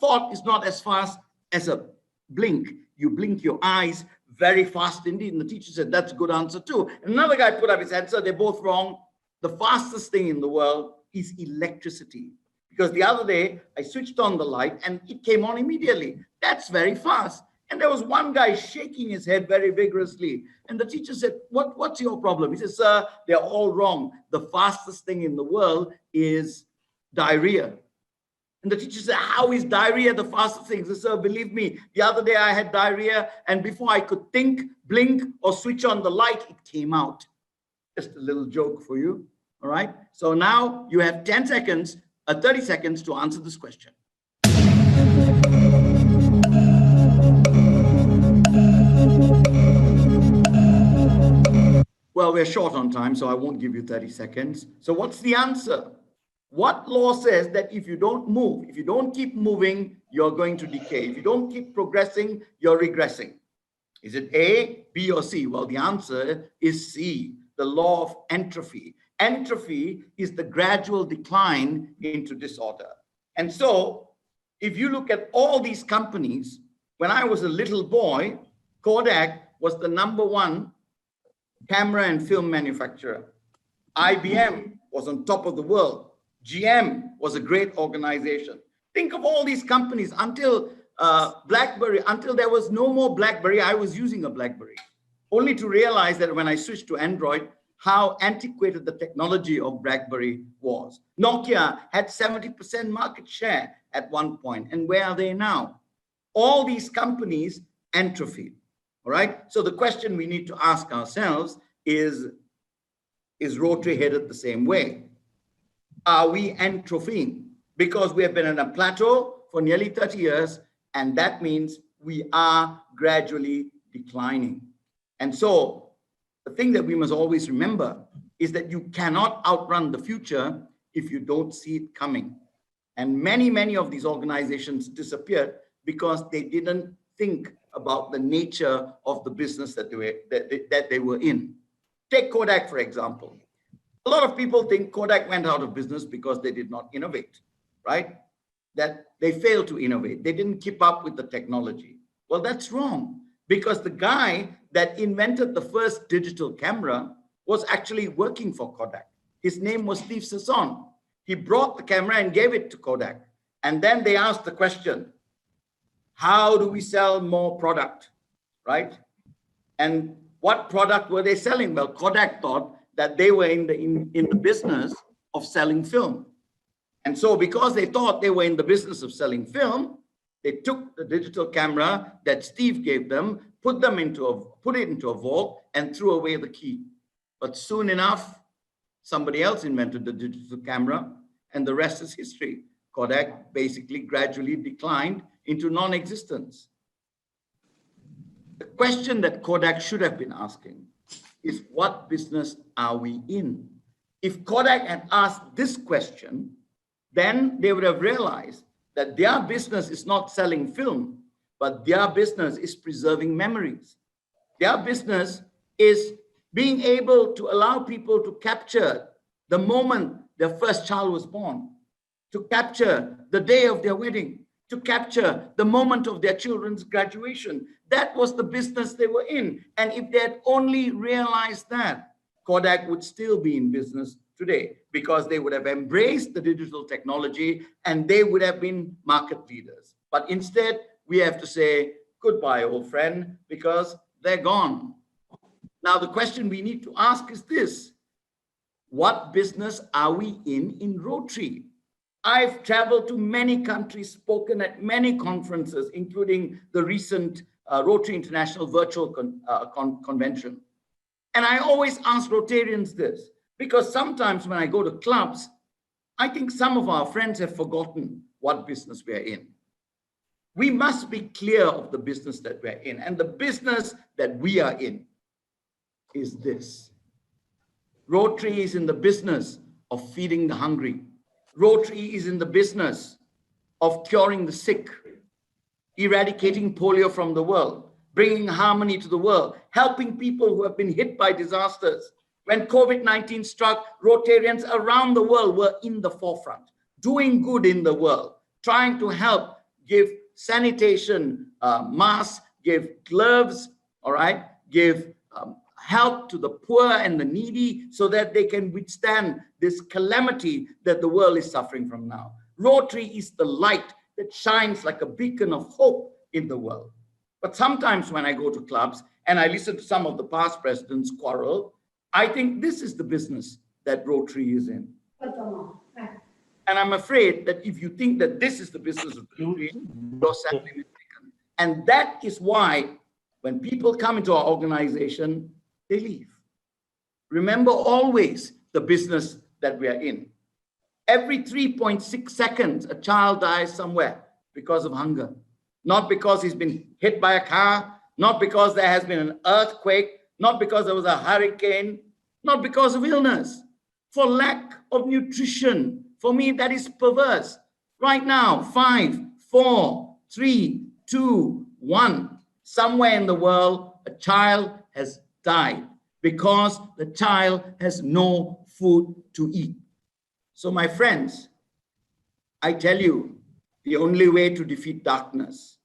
Thought is not as fast as a blink. You blink your eyes very fast indeed. And the teacher said, that's a good answer too. And another guy put up his hand, sir, they're both wrong. The fastest thing in the world is electricity. Because the other day I switched on the light and it came on immediately. That's very fast. And there was one guy shaking his head very vigorously. And the teacher said, what's your problem? He says, sir, they're all wrong. The fastest thing in the world is diarrhea. And the teacher said, how is diarrhea the fastest thing? He said, sir, believe me, the other day I had diarrhea, and before I could think, blink, or switch on the light, it came out. Just a little joke for you. All right. So now you have 30 seconds to answer this question. Well, we're short on time, so I won't give you 30 seconds. So what's the answer? What law says that if you don't move, if you don't keep moving, you're going to decay? If you don't keep progressing, you're regressing. Is it A, B, or C? Well, the answer is C, the law of entropy. Entropy is the gradual decline into disorder. And so if you look at all these companies, when I was a little boy, Kodak was the #1 camera and film manufacturer. IBM was on top of the world. GM was a great organization. Think of all these companies until BlackBerry, until there was no more BlackBerry, I was using a BlackBerry. Only to realize that when I switched to Android, how antiquated the technology of BlackBerry was. Nokia had 70% market share at one point. And where are they now? All these companies atrophy. All right. So the question we need to ask ourselves is Rotary headed the same way? Are we atrophying? Because we have been on a plateau for nearly 30 years, and that means we are gradually declining. And so the thing that we must always remember is that you cannot outrun the future if you don't see it coming. And many of these organizations disappeared because they didn't think about the nature of the business that they were in. Take Kodak, for example. A lot of people think Kodak went out of business because they did not innovate, right? That they failed to innovate. They didn't keep up with the technology. Well, that's wrong, because the guy that invented the first digital camera was actually working for Kodak. His name was Steve Sasson. He brought the camera and gave it to Kodak. And then they asked the question, how do we sell more product, right? And what product were they selling? Well, Kodak thought that they were in the business of selling film. And so because they thought they were in the business of selling film, they took the digital camera that Steve gave them, put it into a vault, and threw away the key. But soon enough, somebody else invented the digital camera, and the rest is history. Kodak basically gradually declined into non-existence. The question that Kodak should have been asking is, what business are we in? If Kodak had asked this question, then they would have realized that their business is not selling film, but their business is preserving memories. Their business is being able to allow people to capture the moment their first child was born, to capture the day of their wedding, to capture the moment of their children's graduation. That was the business they were in. And if they had only realized that, Kodak would still be in business today, because they would have embraced the digital technology and they would have been market leaders. But instead, we have to say goodbye, old friend, because they're gone. Now, the question we need to ask is this: what business are we in Rotary? I've traveled to many countries, spoken at many conferences, including the recent Rotary International Virtual Convention. And I always ask Rotarians this, because sometimes when I go to clubs, I think some of our friends have forgotten what business we're in. We must be clear of the business that we're in. And the business that we are in is this. Rotary is in the business of feeding the hungry. Rotary is in the business of curing the sick, eradicating polio from the world, bringing harmony to the world, helping people who have been hit by disasters. When COVID-19 struck, Rotarians around the world were in the forefront, doing good in the world, trying to help, give sanitation, masks, give gloves, all right, give help to the poor and the needy so that they can withstand this calamity that the world is suffering from now. Rotary is the light that shines like a beacon of hope in the world. But sometimes when I go to clubs and I listen to some of the past presidents quarrel, I think this is the business that Rotary is in. And I'm afraid that if you think that this is the business of Rotary, you're sadly mistaken. And that is why when people come into our organization, they leave. Remember always the business that we are in. Every 3.6 seconds, a child dies somewhere because of hunger. Not because he's been hit by a car, not because there has been an earthquake, not because there was a hurricane, not because of illness, for lack of nutrition. For me, that is perverse. Right now, 5, 4, 3, 2, 1. Somewhere in the world, a child has died because the child has no food to eat. So my friends, I tell you, the only way to defeat darkness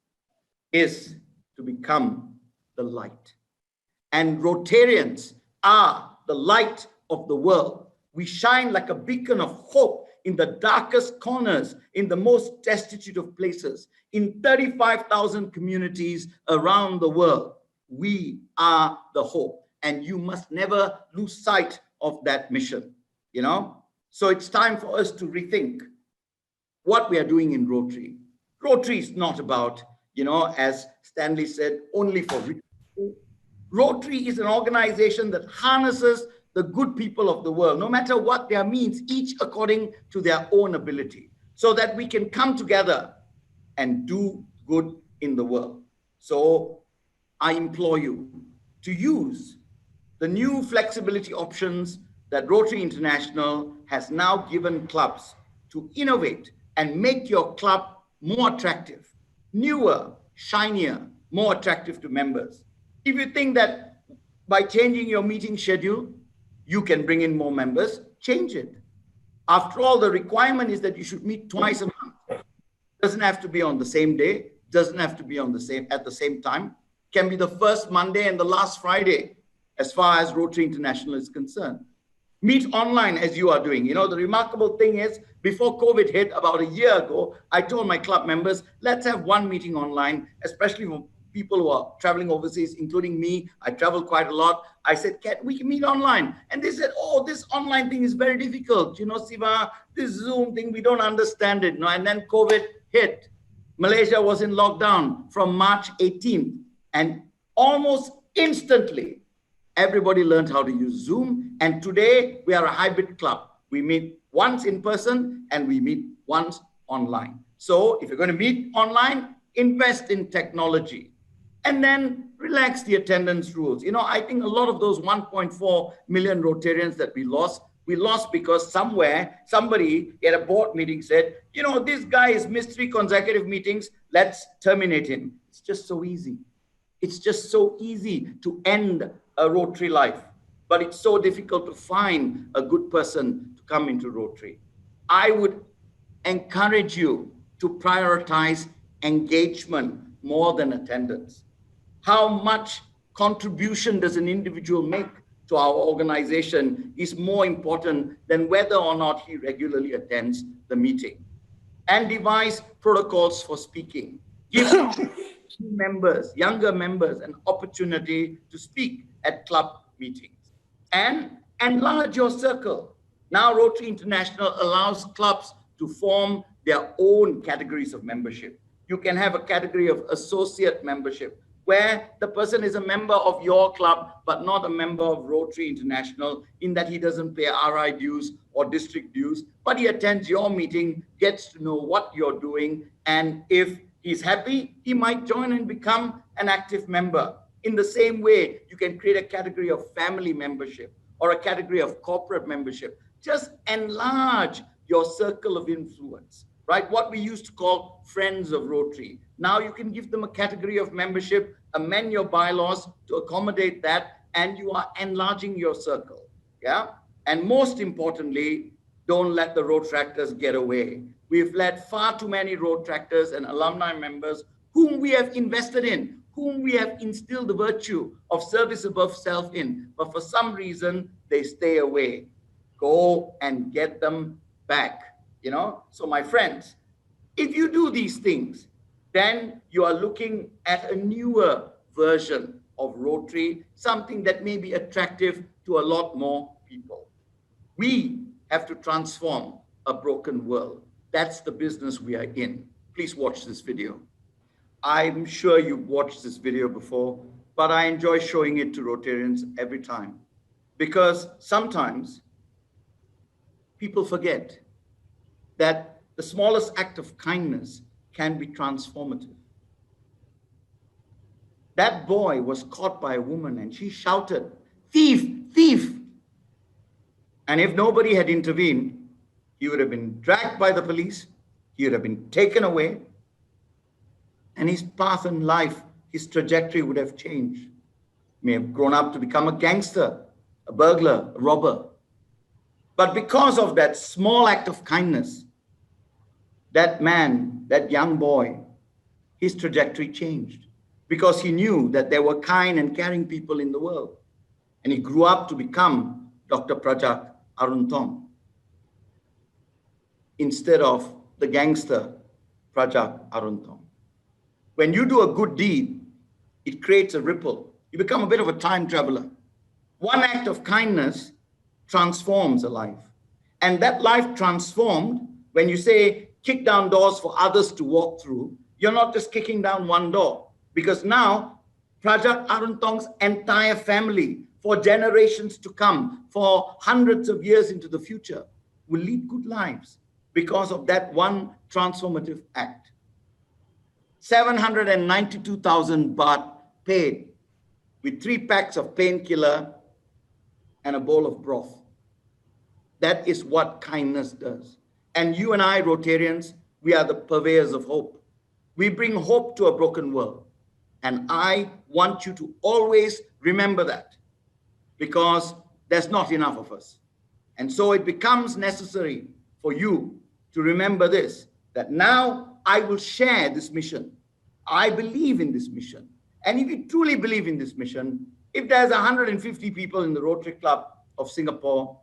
is to become the light. And Rotarians are the light of the world. We shine like a beacon of hope in the darkest corners, in the most destitute of places, in 35,000 communities around the world. We are the hope, and you must never lose sight of that mission, you know? So it's time for us to rethink what we are doing in Rotary. Rotary is not about, you know, as Stanley said, only for rich people. Rotary is an organization that harnesses the good people of the world, no matter what their means, each according to their own ability, so that we can come together and do good in the world. So I implore you to use the new flexibility options that Rotary International has now given clubs to innovate and make your club more attractive, newer, shinier, more attractive to members. If you think that by changing your meeting schedule, you can bring in more members, change it. After all, the requirement is that you should meet twice a month. Doesn't have to be on the same day, doesn't have to be on at the same time. Can be the first Monday and the last Friday, as far as Rotary International is concerned. Meet online as you are doing. You know, the remarkable thing is, before COVID hit about a year ago, I told my club members, let's have one meeting online, especially for people who are traveling overseas, including me. I travel quite a lot. I said, we can meet online. And they said, oh, this online thing is very difficult. You know, Siva, this Zoom thing, we don't understand it. No? And then COVID hit. Malaysia was in lockdown from March 18th. And almost instantly, everybody learned how to use Zoom. And today we are a hybrid club. We meet once in person and we meet once online. So if you're going to meet online, invest in technology and then relax the attendance rules. You know, I think a lot of those 1.4 million Rotarians that we lost because somewhere, somebody at a board meeting said, you know, this guy has missed 3 consecutive meetings. Let's terminate him. It's just so easy. It's just so easy to end a Rotary life, but it's so difficult to find a good person to come into Rotary. I would encourage you to prioritize engagement more than attendance. How much contribution does an individual make to our organization is more important than whether or not he regularly attends the meeting. And devise protocols for speaking. Give members, younger members, an opportunity to speak at club meetings. And enlarge your circle. Now Rotary International allows clubs to form their own categories of membership. You can have a category of associate membership, where the person is a member of your club, but not a member of Rotary International, in that he doesn't pay RI dues or district dues, but he attends your meeting, gets to know what you're doing, and if he's happy, he might join and become an active member. In the same way, you can create a category of family membership or a category of corporate membership. Just enlarge your circle of influence, right? What we used to call friends of Rotary. Now you can give them a category of membership, amend your bylaws to accommodate that, and you are enlarging your circle, yeah? And most importantly, don't let the Rotaractors get away. We've let far too many Rotaractors and alumni members whom we have invested in, whom we have instilled the virtue of service above self in, but for some reason, they stay away. Go and get them back, you know? So my friends, if you do these things, then you are looking at a newer version of Rotary, something that may be attractive to a lot more people. We have to transform a broken world. That's the business we are in. Please watch this video. I'm sure you've watched this video before, but I enjoy showing it to Rotarians every time, because sometimes people forget that the smallest act of kindness can be transformative. That boy was caught by a woman and she shouted, "Thief, thief!" And if nobody had intervened, he would have been dragged by the police, he would have been taken away, and his path in life, his trajectory would have changed. He may have grown up to become a gangster, a burglar, a robber. But because of that small act of kindness, that man, that young boy, his trajectory changed, because he knew that there were kind and caring people in the world. And he grew up to become Dr. Prajak Arunthom instead of the gangster Prajak Arunthom. When you do a good deed, it creates a ripple. You become a bit of a time traveler. One act of kindness transforms a life. And that life transformed, when you say kick down doors for others to walk through, you're not just kicking down one door, because now Prajak Arunthom's entire family, for generations to come, for hundreds of years into the future, will lead good lives because of that one transformative act. 792,000 baht paid with 3 packs of painkiller and a bowl of broth. That is what kindness does. And you and I, Rotarians, we are the purveyors of hope. We bring hope to a broken world. And I want you to always remember that, because there's not enough of us. And so it becomes necessary for you to remember this, that now I will share this mission. I believe in this mission. And if you truly believe in this mission, if there's 150 people in the Rotary Club of Singapore,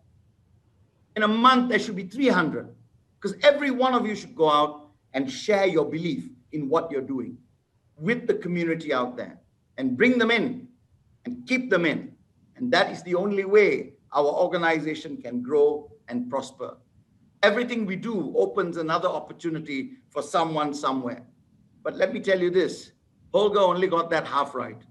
in a month there should be 300, because every one of you should go out and share your belief in what you're doing with the community out there, and bring them in and keep them in. And that is the only way our organization can grow and prosper. Everything we do opens another opportunity for someone somewhere. But let me tell you this, Holger only got that half right,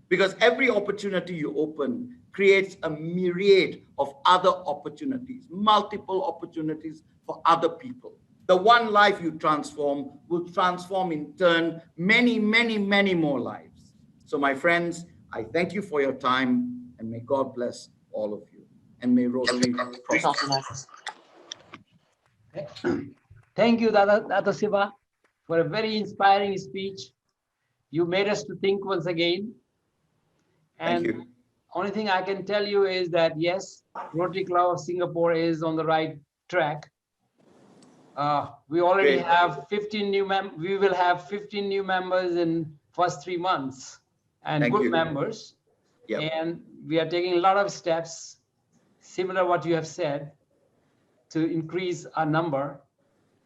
because every opportunity you open creates a myriad of other opportunities, multiple opportunities for other people. The one life you transform will transform in turn many, many, many more lives. So my friends, I thank you for your time, and may God bless all of you, and may Rotary prosper. Thank you, Dato Siva, for a very inspiring speech. You made us to think once again. And Thank you. Only thing I can tell you is that, yes, Rotary Club of Singapore is on the right track. We already have 15 new we will have 15 new members in first 3 months, and Thank good you. members. Yep. And we are taking a lot of steps, similar to what you have said, to increase our number,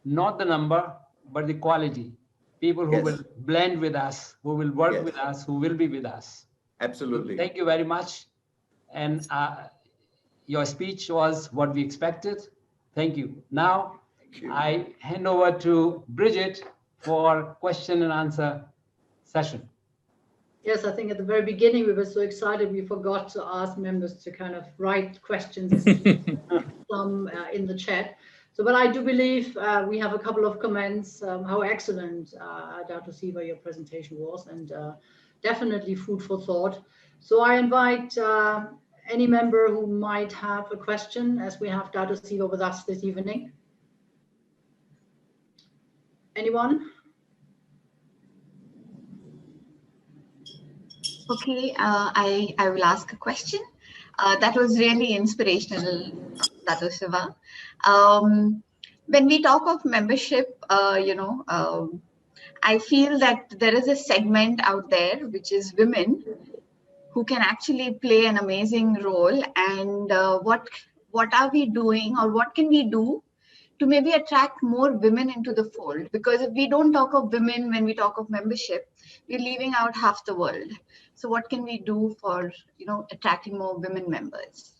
not the number, but the quality. People who will blend with us, who will work with us, who will be with us. Absolutely. Thank you very much. And your speech was what we expected. Thank you. Now, I hand over to Bridget for question and answer session. Yes, I think at the very beginning we were so excited we forgot to ask members to kind of write questions in the chat. So, but I do believe we have a couple of comments how excellent Dato Siva your presentation was, and definitely food for thought. So I invite any member who might have a question, as we have Dato Siva with us this evening. Anyone? Okay, I will ask a question. That was really inspirational, Dato Siva. When we talk of membership, I feel that there is a segment out there which is women who can actually play an amazing role. And what are we doing, or what can we do to maybe attract more women into the fold? Because if we don't talk of women when we talk of membership, we're leaving out half the world. So what can we do for attracting more women members?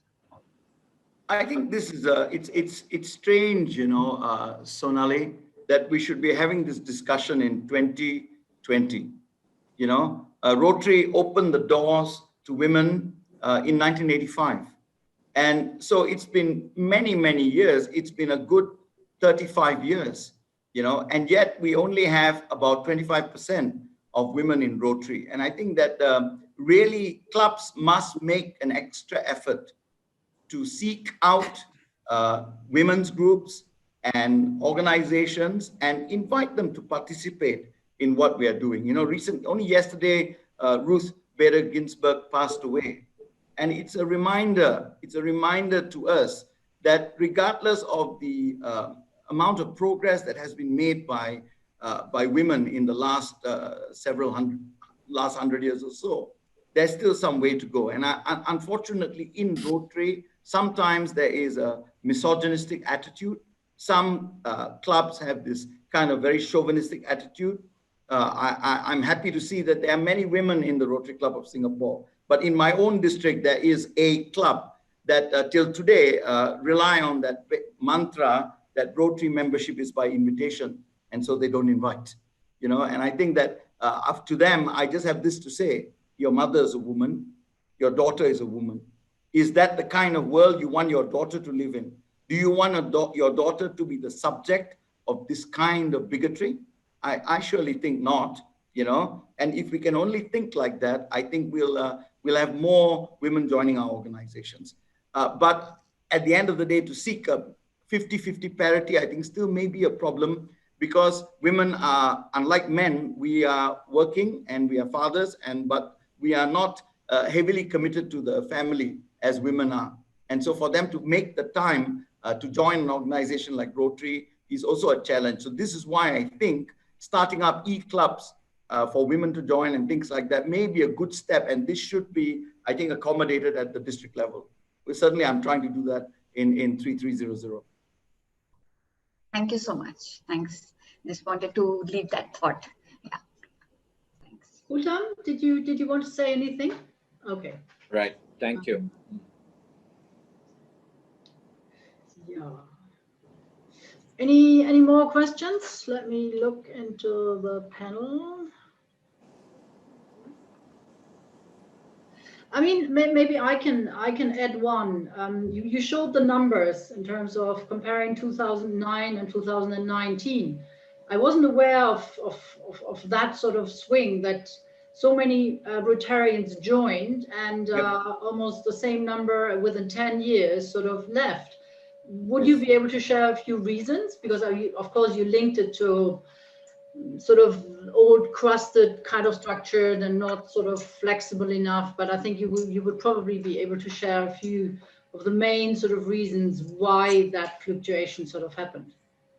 I think this is it's strange, Sonali, that we should be having this discussion in 2020. Rotary opened the doors to women in 1985. And so it's been many, many years. It's been a good 35 years, and yet we only have about 25% of women in Rotary. And I think that really clubs must make an extra effort to seek out women's groups and organizations and invite them to participate in what we are doing. Only yesterday, Ruth Bader Ginsburg passed away. And it's a reminder to us that regardless of the amount of progress that has been made by women in the last 100 years or so, there's still some way to go. And unfortunately, in Rotary, sometimes there is a misogynistic attitude. Some clubs have this kind of very chauvinistic attitude. I'm happy to see that there are many women in the Rotary Club of Singapore. But in my own district, there is a club that till today rely on that mantra that Rotary membership is by invitation, and so they don't invite. And I think that up to them, I just have this to say: your mother is a woman, your daughter is a woman. Is that the kind of world you want your daughter to live in? Do you want your daughter to be the subject of this kind of bigotry? I surely think not. And if we can only think like that, I think we'll have more women joining our organizations. But at the end of the day, to seek a 50-50 parity, I think still may be a problem, because women are, unlike men, we are working and we are fathers, but we are not heavily committed to the family as women are. And so for them to make the time to join an organization like Rotary is also a challenge. So this is why I think starting up e-clubs for women to join and things like that may be a good step. And this should be, I think, accommodated at the district level. But certainly I'm trying to do that in 3300. Thank you so much. Thanks. Just wanted to leave that thought. Yeah. Thanks. Utam, did you want to say anything? Okay. Right. Thank you. Yeah. Any more questions? Let me look into the panel. I mean, maybe I can add one. You showed the numbers in terms of comparing 2009 and 2019. I wasn't aware of that sort of swing, that so many Rotarians joined and almost the same number within 10 years sort of left. Would you be able to share a few reasons? Because of course you linked it to sort of old crusted kind of structure and not sort of flexible enough, but I think you would probably be able to share a few of the main sort of reasons why that fluctuation sort of happened.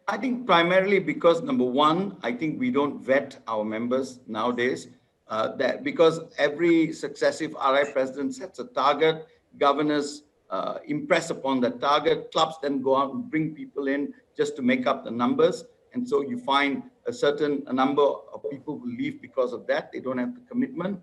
I think primarily because, number one, I think we don't vet our members nowadays, that because every successive RI president sets a target, governors impress upon that target, clubs then go out and bring people in just to make up the numbers. And so you find a number of people who leave because of that. They don't have the commitment.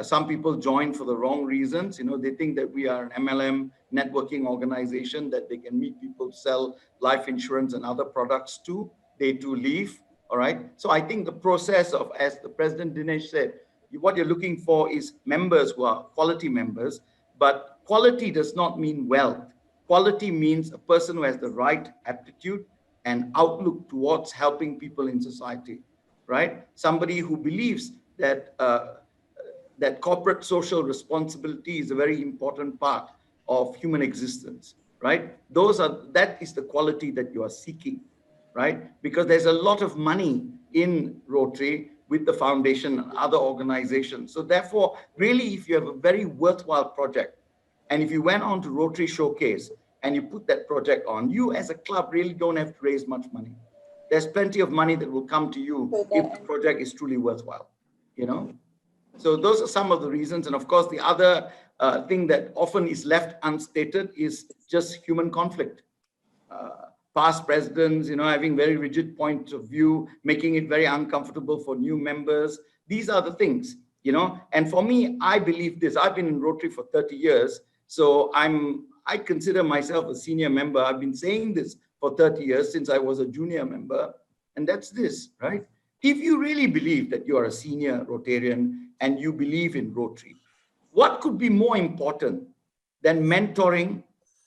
Some people join for the wrong reasons. They think that we are an MLM networking organization that they can meet people, sell life insurance and other products to. They too leave. All right. So I think the process of, as the President Dinesh said, what you're looking for is members who are quality members, but quality does not mean wealth. Quality means a person who has the right aptitude and outlook towards helping people in society, right? Somebody who believes that that corporate social responsibility is a very important part of human existence, right? That is the quality that you are seeking, right? Because there's a lot of money in Rotary with the foundation and other organizations. So therefore, really, if you have a very worthwhile project, and if you went on to Rotary Showcase and you put that project on, you as a club really don't have to raise much money. There's plenty of money that will come to you if the project is truly worthwhile, So those are some of the reasons. And of course, the other thing that often is left unstated is just human conflict. Past presidents, having very rigid points of view, making it very uncomfortable for new members. These are the things, And for me, I believe this. I've been in Rotary for 30 years. So I consider myself a senior member. I've been saying this for 30 years since I was a junior member. And that's this, right? If you really believe that you are a senior Rotarian and you believe in Rotary, what could be more important than mentoring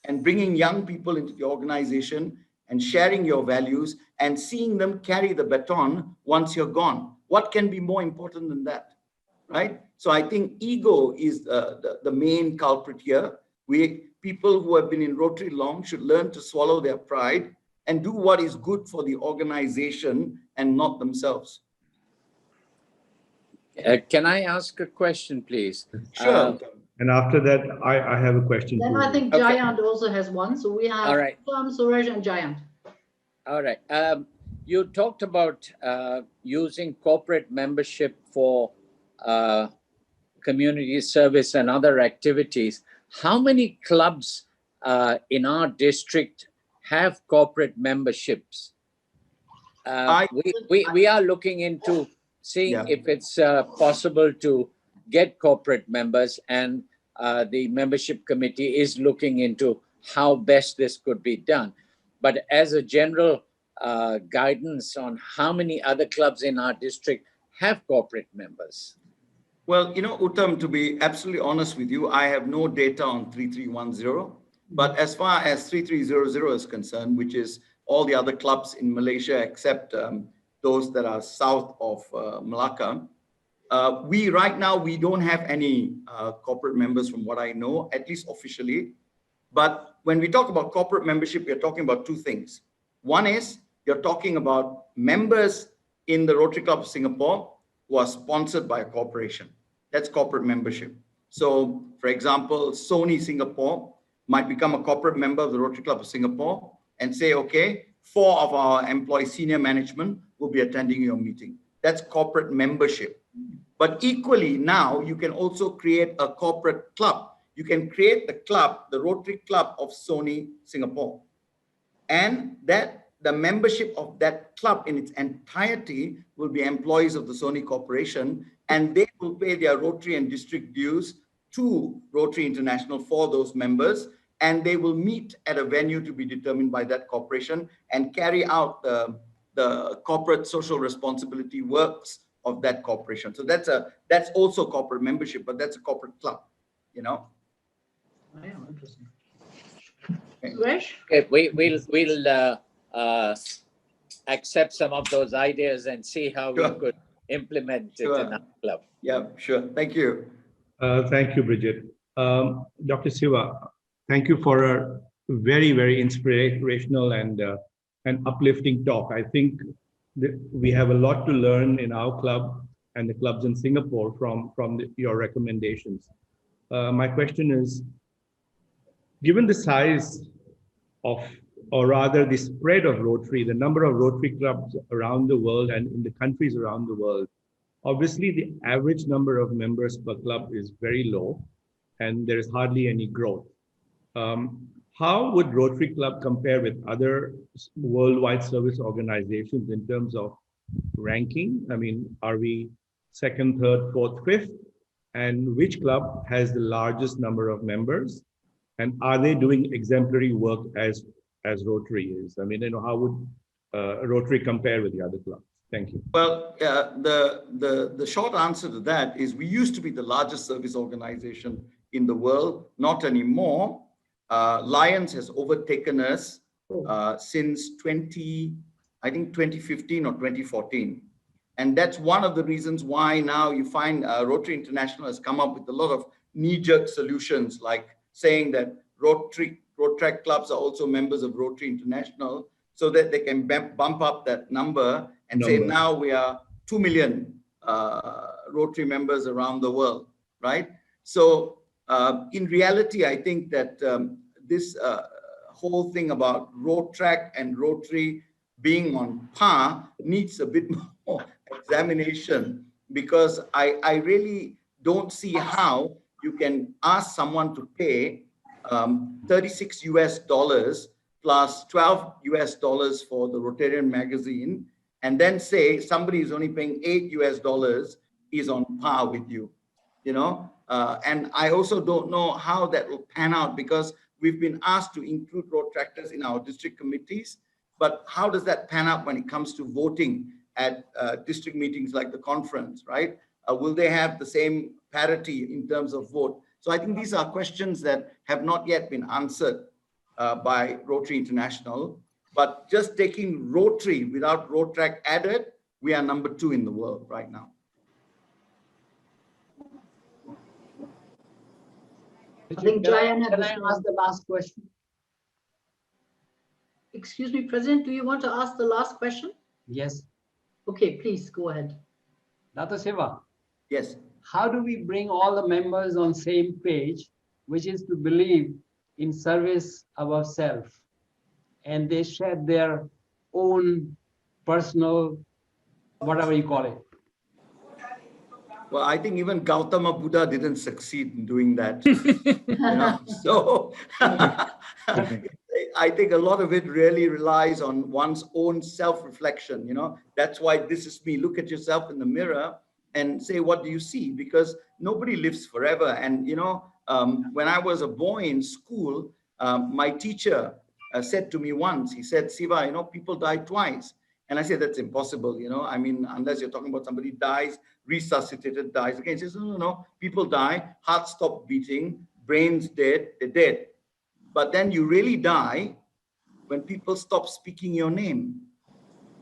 and bringing young people into the organization and sharing your values and seeing them carry the baton once you're gone? What can be more important than that, right? So I think ego is the main culprit here. People who have been in Rotary long should learn to swallow their pride and do what is good for the organization and not themselves. Can I ask a question, please? Sure. And after that, I have a question. Then I think Jayant also has one. So we have Suresh and Jayant. All right. You talked about using corporate membership for community service and other activities. How many clubs in our district have corporate memberships? We are looking into seeing if it's possible to get corporate members, and the membership committee is looking into how best this could be done. But as a general guidance on how many other clubs in our district have corporate members? Well, Uttam, to be absolutely honest with you, I have no data on 3310. But as far as 3300 is concerned, which is all the other clubs in Malaysia except those that are south of Malacca, right now we don't have any corporate members from what I know, at least officially. But when we talk about corporate membership, we're talking about two things. One is you're talking about members in the Rotary Club of Singapore who are sponsored by a corporation. That's corporate membership. So, for example, Sony Singapore might become a corporate member of the Rotary Club of Singapore and say, okay, 4 of our employees, senior management, will be attending your meeting. That's corporate membership. But equally, now you can also create a corporate club. You can create the club, the Rotary Club of Sony Singapore. And the membership of that club in its entirety will be employees of the Sony Corporation, and they will pay their Rotary and district dues to Rotary International for those members, and they will meet at a venue to be determined by that corporation and carry out the corporate social responsibility works of that corporation. So that's also corporate membership, but that's a corporate club, Oh, yeah, interesting. Okay, we'll accept some of those ideas and see how we could implement it in our club. Yeah, sure. Thank you. Thank you, Bridget. Dr. Siva, thank you for a very, very inspirational and uplifting talk. I think that we have a lot to learn in our club and the clubs in Singapore from your recommendations. My question is, given the size of, or rather the spread of Rotary, the number of Rotary clubs around the world and in the countries around the world, obviously the average number of members per club is very low and there is hardly any growth. How would Rotary Club compare with other worldwide service organizations in terms of ranking? I mean, are we second, third, fourth, fifth? and which club has the largest number of members? And are they doing exemplary work as Rotary is? I mean, how would Rotary compare with the other clubs? Thank you. Well, the short answer to that is we used to be the largest service organization in the world, not anymore. Lions has overtaken us since 2015 or 2014. And that's one of the reasons why now you find Rotary International has come up with a lot of knee-jerk solutions, like saying that Rotaractors clubs are also members of Rotary International, so that they can bump up that number and say now we are 2 million Rotary members around the world, right? So in reality, I think that this whole thing about Rotaract and Rotary being on par needs a bit more examination, because I really don't see how you can ask someone to pay $36 US plus $12 US for the Rotarian magazine, and then say somebody is only paying $8 US is on par with you, and I also don't know how that will pan out, because we've been asked to include Rotaractors in our district committees, but how does that pan out when it comes to voting at district meetings like the conference, right? Will they have the same parity in terms of vote? So I think these are questions that have not yet been answered by Rotary International. But just taking Rotary without Rotaract added, we are number 2 in the world right now. I think Diana, can I ask the last question? Excuse me, President, do you want to ask the last question? Yes. Okay, please go ahead. Dato Siva. Yes. How do we bring all the members on same page, which is to believe in service above self, and they share their own personal, whatever you call it? Well, I think even Gautama Buddha didn't succeed in doing that. So I think a lot of it really relies on one's own self-reflection. That's why this is me. Look at yourself in the mirror and say, what do you see? Because nobody lives forever. And when I was a boy in school, my teacher said to me once, he said, Siva, people die twice. And I said, that's impossible. I mean, unless you're talking about somebody dies, resuscitated, dies again. He says, no, people die, heart stop beating, brains dead, they're dead. But then you really die when people stop speaking your name,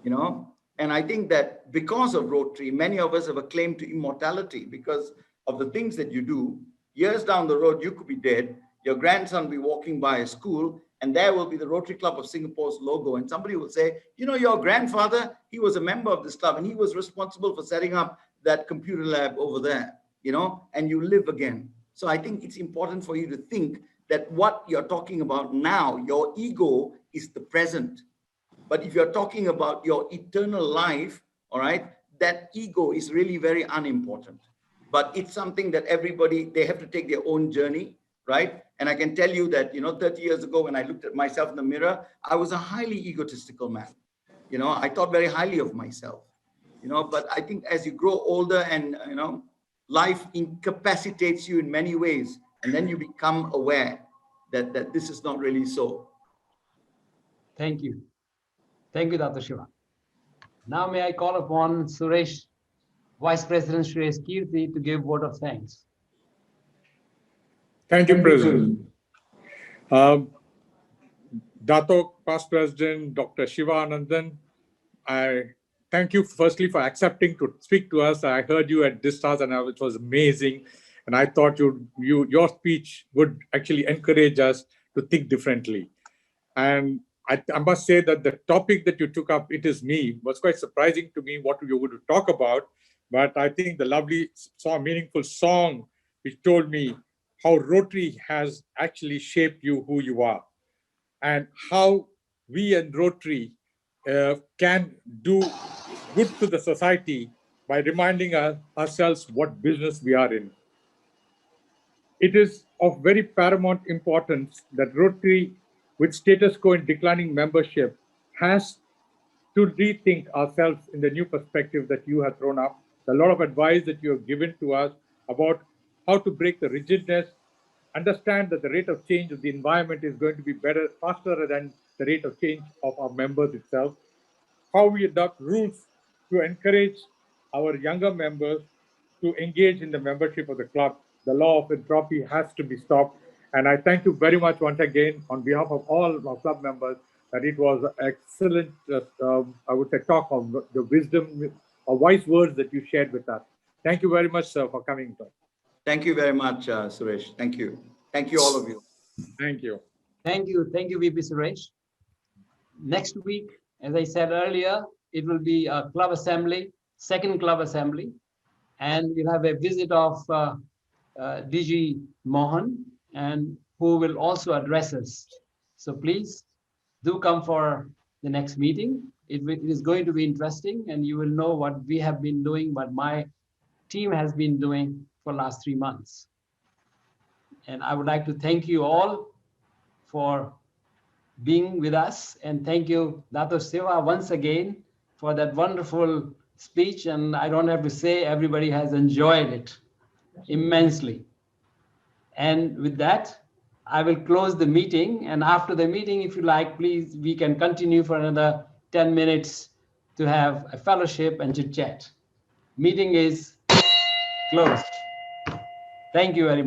And I think that because of Rotary, many of us have a claim to immortality because of the things that you do. Years down the road, you could be dead. Your grandson will be walking by a school, and there will be the Rotary Club of Singapore's logo. And somebody will say, your grandfather, he was a member of this club, and he was responsible for setting up that computer lab over there, and you live again. So I think it's important for you to think that what you're talking about now, your ego is the present. But if you're talking about your eternal life, all right, that ego is really very unimportant. But it's something that everybody, they have to take their own journey, right? And I can tell you that, 30 years ago, when I looked at myself in the mirror, I was a highly egotistical man. I thought very highly of myself, but I think as you grow older and, life incapacitates you in many ways, and then you become aware that this is not really so. Thank you. Thank you, Dato Siva. Now may I call upon Suresh, Vice President Suresh Kirti, to give vote of thanks. Thank you, President. Dato Past President Dr. Siva Ananthan, I thank you firstly for accepting to speak to us. I heard you at this task and it was amazing. And I thought your speech would actually encourage us to think differently. And I must say that the topic that you took up, It Is Me, was quite surprising to me what you would talk about. But I think the lovely, meaningful song which told me how Rotary has actually shaped you who you are, and how we and Rotary can do good to the society by reminding ourselves what business we are in. It is of very paramount importance that Rotary, with status quo and declining membership, has to rethink ourselves in the new perspective that you have thrown up, a lot of advice that you have given to us about how to break the rigidness, understand that the rate of change of the environment is going to be better, faster than the rate of change of our members itself, how we adopt rules to encourage our younger members to engage in the membership of the club. The law of entropy has to be stopped. And I thank you very much once again on behalf of all our club members that it was excellent, I would say, talk of the wisdom, or wise words that you shared with us. Thank you very much, sir, for coming. Thank you very much, Suresh. Thank you. Thank you, all of you. Thank you. Thank you. Thank you, VP Suresh. Next week, as I said earlier, it will be a club assembly, second club assembly, and we'll have a visit of DG Mohan, and who will also address us. So please do come for the next meeting. It is going to be interesting, and you will know what we have been doing, what my team has been doing for the last 3 months. And I would like to thank you all for being with us, and thank you, Dato Siva, once again for that wonderful speech. And I don't have to say, everybody has enjoyed it immensely. And with that, I will close the meeting. And after the meeting, if you like, please, we can continue for another 10 minutes to have a fellowship and chit chat. Meeting is closed. Thank you very much.